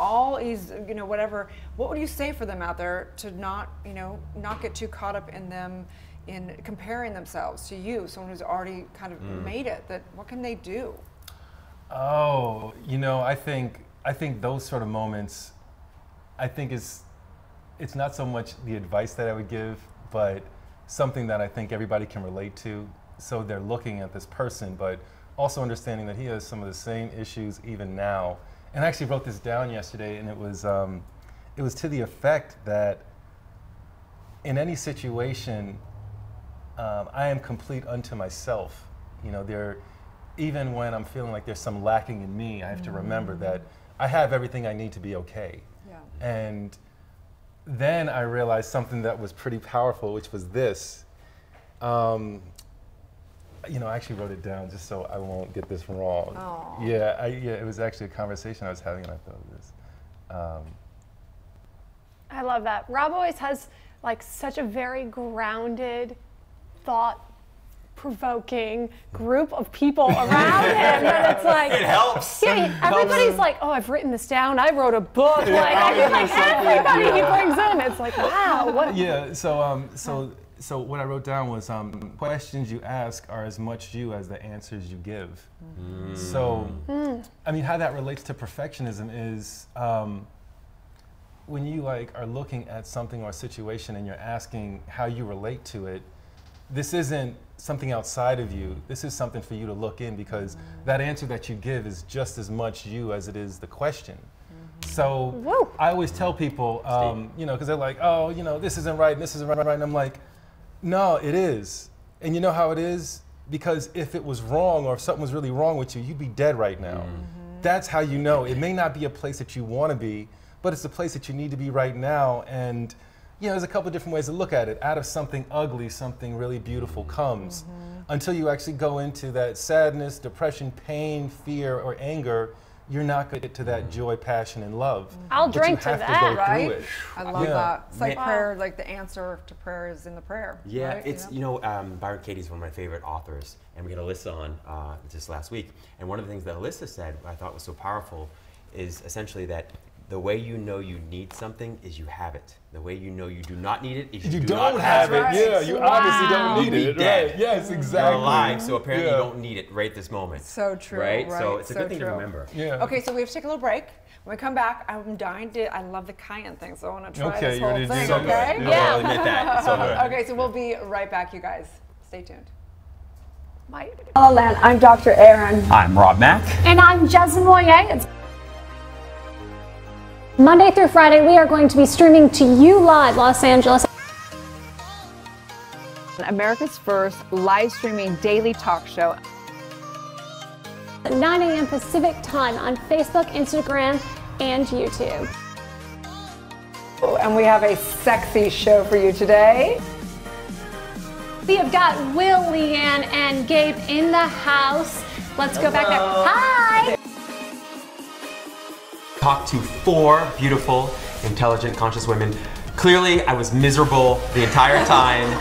whatever. What would you say for them out there to not, you know, not get too caught up in them, in comparing themselves to you, someone who's already kind of made it? That what can they do? Oh, you know, I think those sort of moments, I think it's not so much the advice that I would give, but something that I think everybody can relate to. So they're looking at this person, but also understanding that he has some of the same issues even now. And I actually wrote this down yesterday, and it was to the effect that in any situation, I am complete unto myself. You know, even when I'm feeling like there's some lacking in me, I have to remember that I have everything I need to be okay. Yeah. And then I realized something that was pretty powerful, which was this. You know, I actually wrote it down just so I won't get this wrong. Aww. Yeah, it was actually a conversation I was having, and I thought of this. I love that. Rob always has like such a very grounded, thought-provoking group of people around him, and it's like it helps. Yeah, everybody's like, "Oh, I've written this down. I wrote a book." Like, I feel like everybody he brings in, it's like, wow. What? Yeah. So what I wrote down was questions you ask are as much you as the answers you give. So, I mean, how that relates to perfectionism is when you are looking at something or a situation and you're asking how you relate to it. This isn't something outside of you. This is something for you to look in, because that answer that you give is just as much you as it is the question. So I always tell people, you know, because they're like, oh, you know, this isn't right and this isn't right, and I'm like, no, it is. And you know how it is? Because if it was wrong, or if something was really wrong with you, you'd be dead right now. That's how you know. It may not be a place that you want to be, but it's the place that you need to be right now. And you know, there's a couple of different ways to look at it. Out of something ugly, something really beautiful comes. Until you actually go into that sadness, depression, pain, fear, or anger, you're not going to get to that joy, passion, and love. I'll drink to that, right? I love that. It's like prayer, like the answer to prayer is in the prayer. Yeah, right? it's, you know, Byron Katie's one of my favorite authors, and we had Alyssa on just last week. And one of the things that Alyssa said, I thought was so powerful, is essentially that the way you know you need something is you have it. The way you know you do not need it is you do not have it. Yeah, you obviously don't need it. Dead. Right. Yes, exactly. You're alive, so apparently you don't need it right this moment. So true. Right? So it's a good thing to remember. Yeah. Okay, so we have to take a little break. When we come back, I'm dying to, I love the cayenne thing, so I want to try Okay, this you whole ready to thing, do that? okay? Yeah. I'll admit that. So good. Okay, so we'll be right back, you guys. Stay tuned. LaLa, I'm Dr. Erin. I'm Rob Mack. And I'm Jasmine Moyer. Monday through Friday, we are going to be streaming to you live, Los Angeles. America's first live streaming daily talk show. At 9 a.m. Pacific time on Facebook, Instagram, and YouTube. And we have a sexy show for you today. We have got Will, Leanne, and Gabe in the house. Let's go back there. Hi! Talked to 4 beautiful, intelligent, conscious women. Clearly, I was miserable the entire time.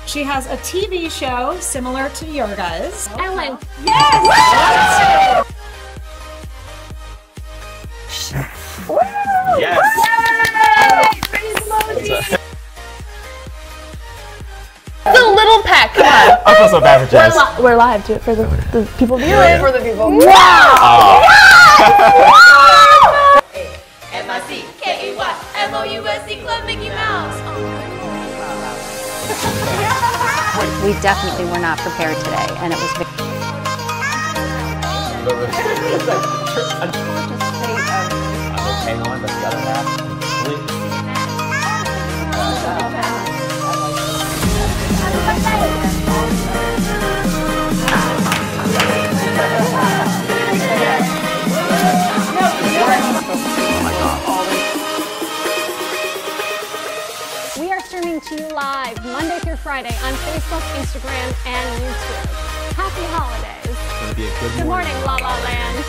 She has a TV show similar to your guys. Ellen. Yes! Woo! Yes! The little peck, come on. I feel so bad for Jess. We're live, do it for the people viewing. For the people. Wow! M-I-C-K-E-Y-M-O-U-S-E Club Mickey Mouse. We definitely were not prepared today, and it was I'm okay on, but the other half completely. We are streaming to you live Monday through Friday on Facebook, Instagram, and YouTube. Happy holidays. It's gonna be a Good morning, LaLa Land.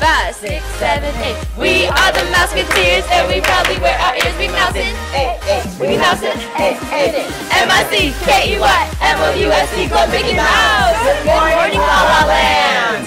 5, 6, 7, 8. We are the Mouseketeers, and we proudly wear our ears. We mousin', we mousin', M-I-C-K-E-Y-M-O-U-S-E Club Mickey Mouse. Good morning, La La Land.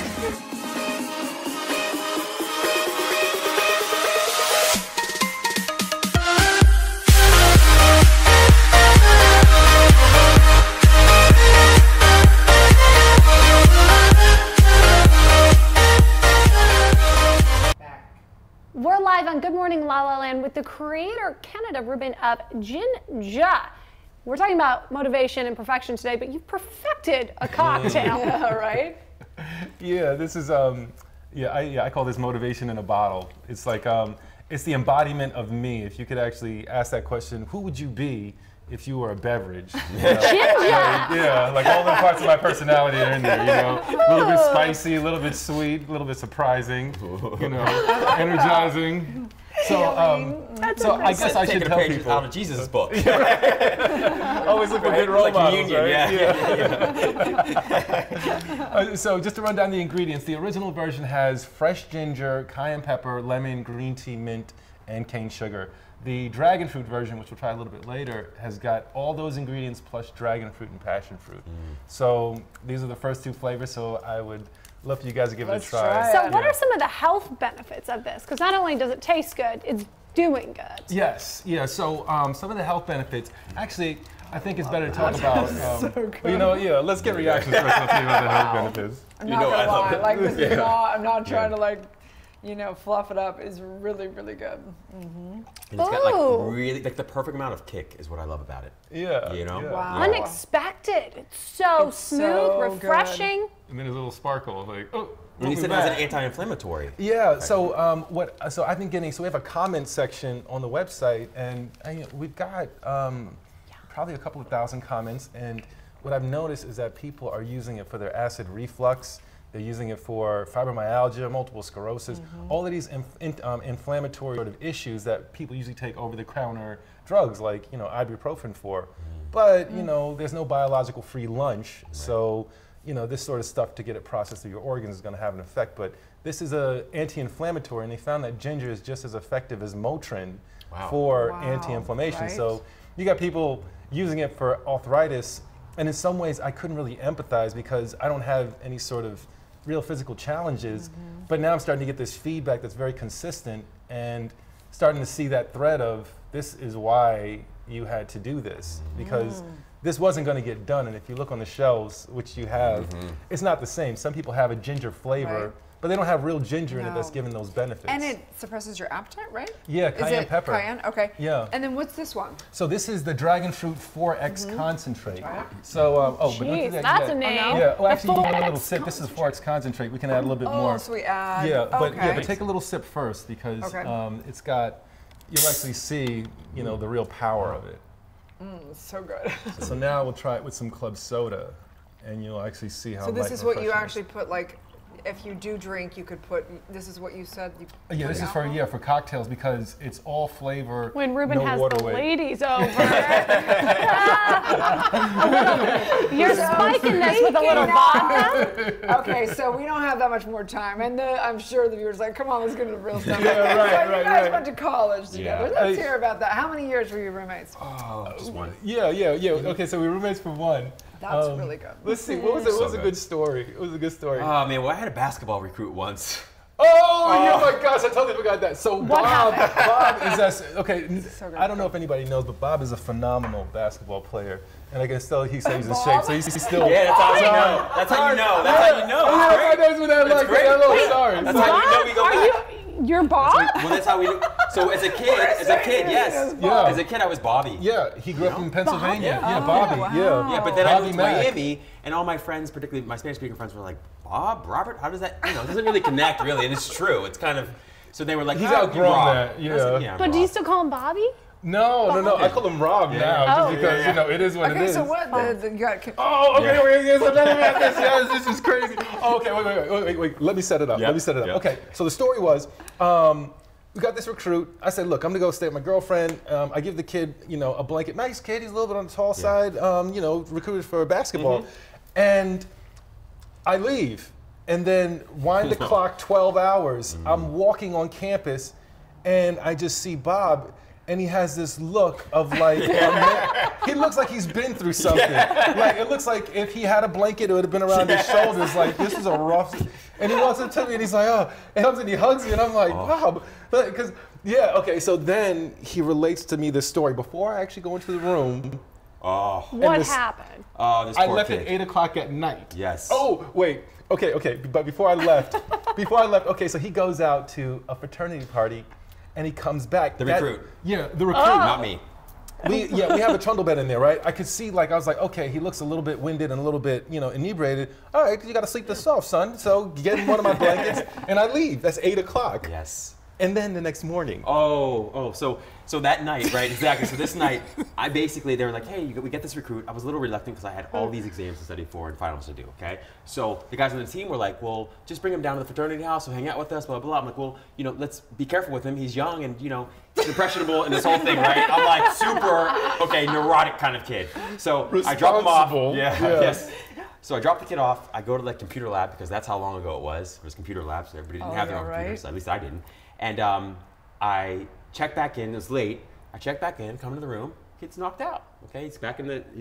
We're live on Good Morning La La Land with the Creator Canada ribbon of Ginger. We're talking about motivation and perfection today, but you've perfected a cocktail. Yeah, right? Yeah, this is I call this motivation in a bottle. It's like it's the embodiment of me. If you could actually ask that question, who would you be if you were a beverage? Yeah, like all the parts of my personality are in there, you know. A little bit spicy, a little bit sweet, a little bit surprising, you know, energizing. So, I guess I should tell people out of Jesus' book. Always look for good role models, right? Yeah. So just to run down the ingredients, the original version has fresh ginger, cayenne pepper, lemon, green tea, mint, and cane sugar. The dragon fruit version, which we'll try a little bit later, has got all those ingredients plus dragon fruit and passion fruit. So these are the first 2 flavors, so I would love for you guys to give it a try. So what are some of the health benefits of this? Because not only does it taste good, it's doing good. Yes, yeah, so some of the health benefits, actually, I think it's better to talk about, you know, let's get reactions first and see about the health benefits. I'm not gonna lie, like this is not, I'm not trying to like, you know, fluff it up. Is really, really good. And it's got like really, like the perfect amount of kick is what I love about it. Yeah. You know? Wow. Unexpected. It's so smooth, so refreshing. Good. And then a little sparkle, like, oh. And you said it has an anti-inflammatory. Yeah, so so I've been getting, so we have a comment section on the website, and we've got probably a couple of thousand comments, and what I've noticed is that people are using it for their acid reflux. They're using it for fibromyalgia, multiple sclerosis, all of these inflammatory sort of issues that people usually take over-the-counter drugs like, you know, ibuprofen for. But, you know, there's no biological free lunch, so, you know, this sort of stuff to get it processed through your organs is going to have an effect. But this is an anti-inflammatory, and they found that ginger is just as effective as Motrin for anti-inflammation. So you got people using it for arthritis, and in some ways I couldn't really empathize because I don't have any sort of real physical challenges, but now I'm starting to get this feedback that's very consistent and starting to see that thread of this is why you had to do this, because this wasn't going to get done. And if you look on the shelves, which you have, it's not the same. Some people have a ginger flavor, but they don't have real ginger in it that's giving those benefits. And it suppresses your appetite, right? Yeah, cayenne pepper. Cayenne? Okay. Yeah. And then what's this one? So this is the dragon fruit 4X concentrate. So, Jeez, that's a name. Yeah, well, actually, you can add a little sip. This is 4X concentrate. We can add a little bit more. Oh, so we add. Yeah, but take a little sip first because it's got. You'll actually see, you know, the real power of it. It's so good. So now we'll try it with some club soda, and you'll actually see how. So this is what you actually put like if you do drink, you could put, this is what you said. You Yeah, this is for cocktails because it's all flavor. When Ruben no has water the weight. ladies over. You're spiking this with a little vodka. Okay, so we don't have that much more time, and I'm sure the viewers are like, come on, let's get into the real stuff. Yeah, right, so you guys went to college together. Yeah. Let's hear about that. How many years were you roommates? Oh, just one. Yeah. Okay, so we were roommates for one. That's really good. Let's see, what was it? What was a good story? It was a good story. Oh man, well I had a basketball recruit once. Oh my gosh, I totally forgot that. So Bob is okay. So I don't know if anybody knows, but Bob is a phenomenal basketball player, and I can tell he stays in shape. So he's still. Yeah, that's how you know. That's how you know. That's how you know. Yeah, that's what I like. great. I'm a little sorry. That's how you know we go back. You're Bob? Well, that's how we do. So as a kid, yes. Yeah. As a kid, I was Bobby. Yeah, he grew up in Pennsylvania. Bob? Yeah, Bobby. wow. Yeah, but then I Bobby moved to Mack. Miami, and all my friends, particularly my Spanish-speaking friends, were like, "Bob, Robert, how does that? You know, it doesn't really connect, really." And it's true. It's kind of. So they were like, He's "Oh, outgrown Rob." that, yeah. I said, yeah, But do you still call him Bobby? No. I call him Rob now, just because you know it is what it Okay, is. so what? You got. Oh, okay, so none of that. Yes, this is crazy. Oh, okay, wait. Let me set it up. Yep. Okay, so the story was, we got this recruit. I said, look, I'm gonna go stay with my girlfriend. I give the kid, a blanket. Nice kid. He's a little bit on the tall side. Recruited for basketball, and I leave, and then wind the clock 12 hours. I'm walking on campus, and I just see Bob. And he has this look of like, he looks like he's been through something. Like, it looks like if he had a blanket, it would have been around his shoulders. Like, this is a rough, and he walks up to me and he's like, oh, and comes and he hugs me and I'm like, Bob, because, okay, so then he relates to me this story. Before I actually go into the room. What happened? Oh, this I poor left kid. at 8 o'clock at night. Yes. Oh, wait, okay, but before I left, okay, so he goes out to a fraternity party. And he comes back. The recruit. Yeah, the recruit. Not me. We have a trundle bed in there, right? I could see, I was like, okay, he looks a little bit winded and a little bit, inebriated. All right, you got to sleep this off, son. So get in one of my blankets, and I leave. That's 8 o'clock. Yes. And then the next morning. So that night, right? Exactly. So this night, they were like, hey, we get this recruit. I was a little reluctant because I had all these exams to study for and finals to do. Okay. So the guys on the team were like, well, just bring him down to the fraternity house. He'll hang out with us. Blah blah blah. I'm like, well, let's be careful with him. He's young and he's impressionable and this whole thing, right? I'm like super neurotic kind of kid. So I drop him off. Yeah. Yes. So I dropped the kid off. I go to the computer lab because that's how long ago it was. It was computer labs. So everybody didn't have their own computers. At least I didn't. And I check back in. It was late. I check back in, come into the room. Kid's knocked out. Okay, he's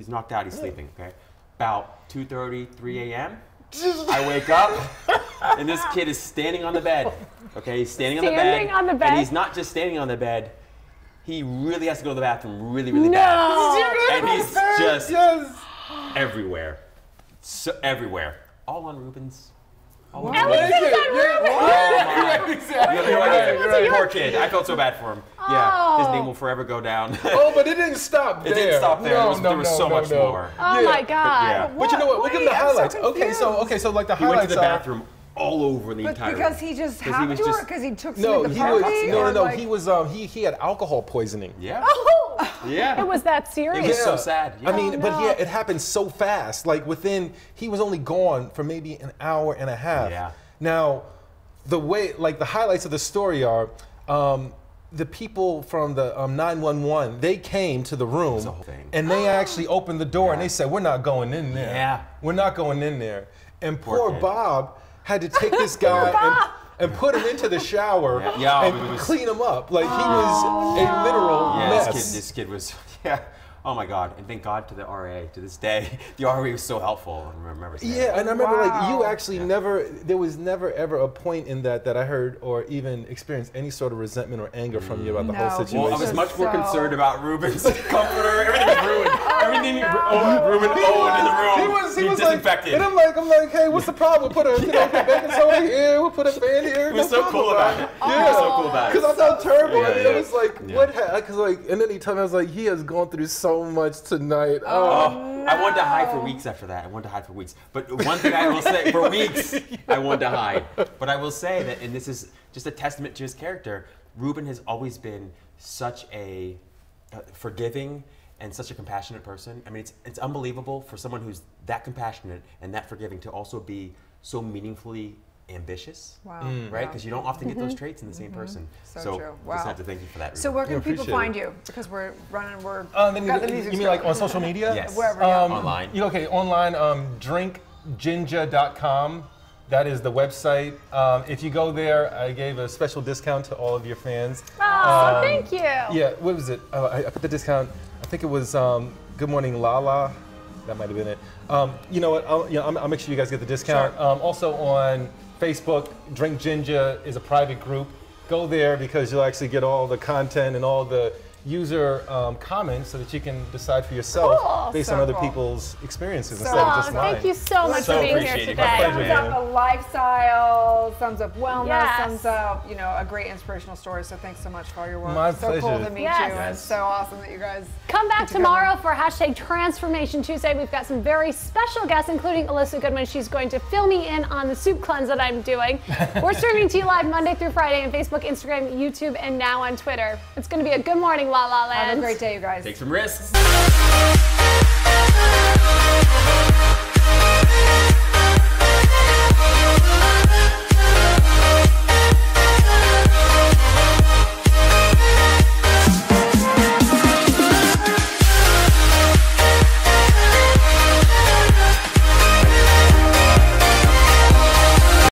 knocked out. He's sleeping. Okay, about 2:30, 3 a.m. I wake up, and this kid is standing on the bed. Okay, he's standing on the bed. And he's not just standing on the bed. He really has to go to the bathroom really, really bad. And he's just everywhere. So everywhere. All on Ruben's. Poor kid. I felt so bad for him. Yeah, his name will forever go down. But it didn't stop there. It didn't stop there. There was so much more. Oh my God. But you know what? We'll give him the highlights. So like the highlights he went to the bathroom all over the entire because room. he just happened to, or because he took some of the party? He had alcohol poisoning. Yeah. Yeah. It was that serious. It was so sad. Yeah. I mean, but it happened so fast. Like he was only gone for maybe an hour and a half. Yeah. Now, the highlights of the story are, the people from the 911, they came to the room and they actually opened the door and they said, we're not going in there. Yeah. We're not going in there. And poor Bob had to take this guy and put him into the shower and clean him up. Like he was a literal mess. This kid was, oh my God. And thank God to the RA to this day. The RA was so helpful. I remember saying that. And I remember you actually there was never ever a point in that I heard or even experienced any sort of resentment or anger from you about the whole situation. Well, I was much more concerned about Ruben's comforter. Everything was ruined. Everything Ruben owned in the room. He was disinfected. And I'm like, hey, what's the problem? We'll put a baking soda here. We'll put a fan here. He was so cool about it. He was so cool about it. Because I felt terrible. It was like, what happened? And then he told me, I was like, he has gone through so much tonight. I wanted to hide for weeks after that. But one thing I will say, for weeks, I wanted to hide. But I will say that, and this is just a testament to his character, Ruben has always been such a forgiving and such a compassionate person. I mean, it's unbelievable for someone who's that compassionate and that forgiving to also be so meaningfully ambitious. Wow. Right? Because you don't often get those traits in the same person. So true. Wow. Just have to thank you for that. So where can people find you? Because we're running, got the music. You mean like on social media? Yes. Wherever. Online. Okay, online, drinkginja.com. That is the website. If you go there, I gave a special discount to all of your fans. Oh, thank you. Yeah, what was it? I put the discount, I think it was Good Morning LaLa. That might have been it. You know what, I'll make sure you guys get the discount. Sure. Also on Facebook, Drink Jinja is a private group. Go there because you'll actually get all the content and all the user comments so that you can decide for yourself based on other people's experiences instead of just mine. Thank you so much for being here today. Thumbs up a lifestyle, thumbs up wellness, thumbs up, you know, a great inspirational story. So thanks so much for all your work. My so pleasure. cool to meet you, and so awesome that you guys come back tomorrow for #Transformation Tuesday. We've got some very special guests, including Alyssa Goodman. She's going to fill me in on the soup cleanse that I'm doing. We're streaming to you live Monday through Friday on Facebook, Instagram, YouTube, and now on Twitter. It's going to be a good morning, La La Land. Have a great day, you guys. Take some risks.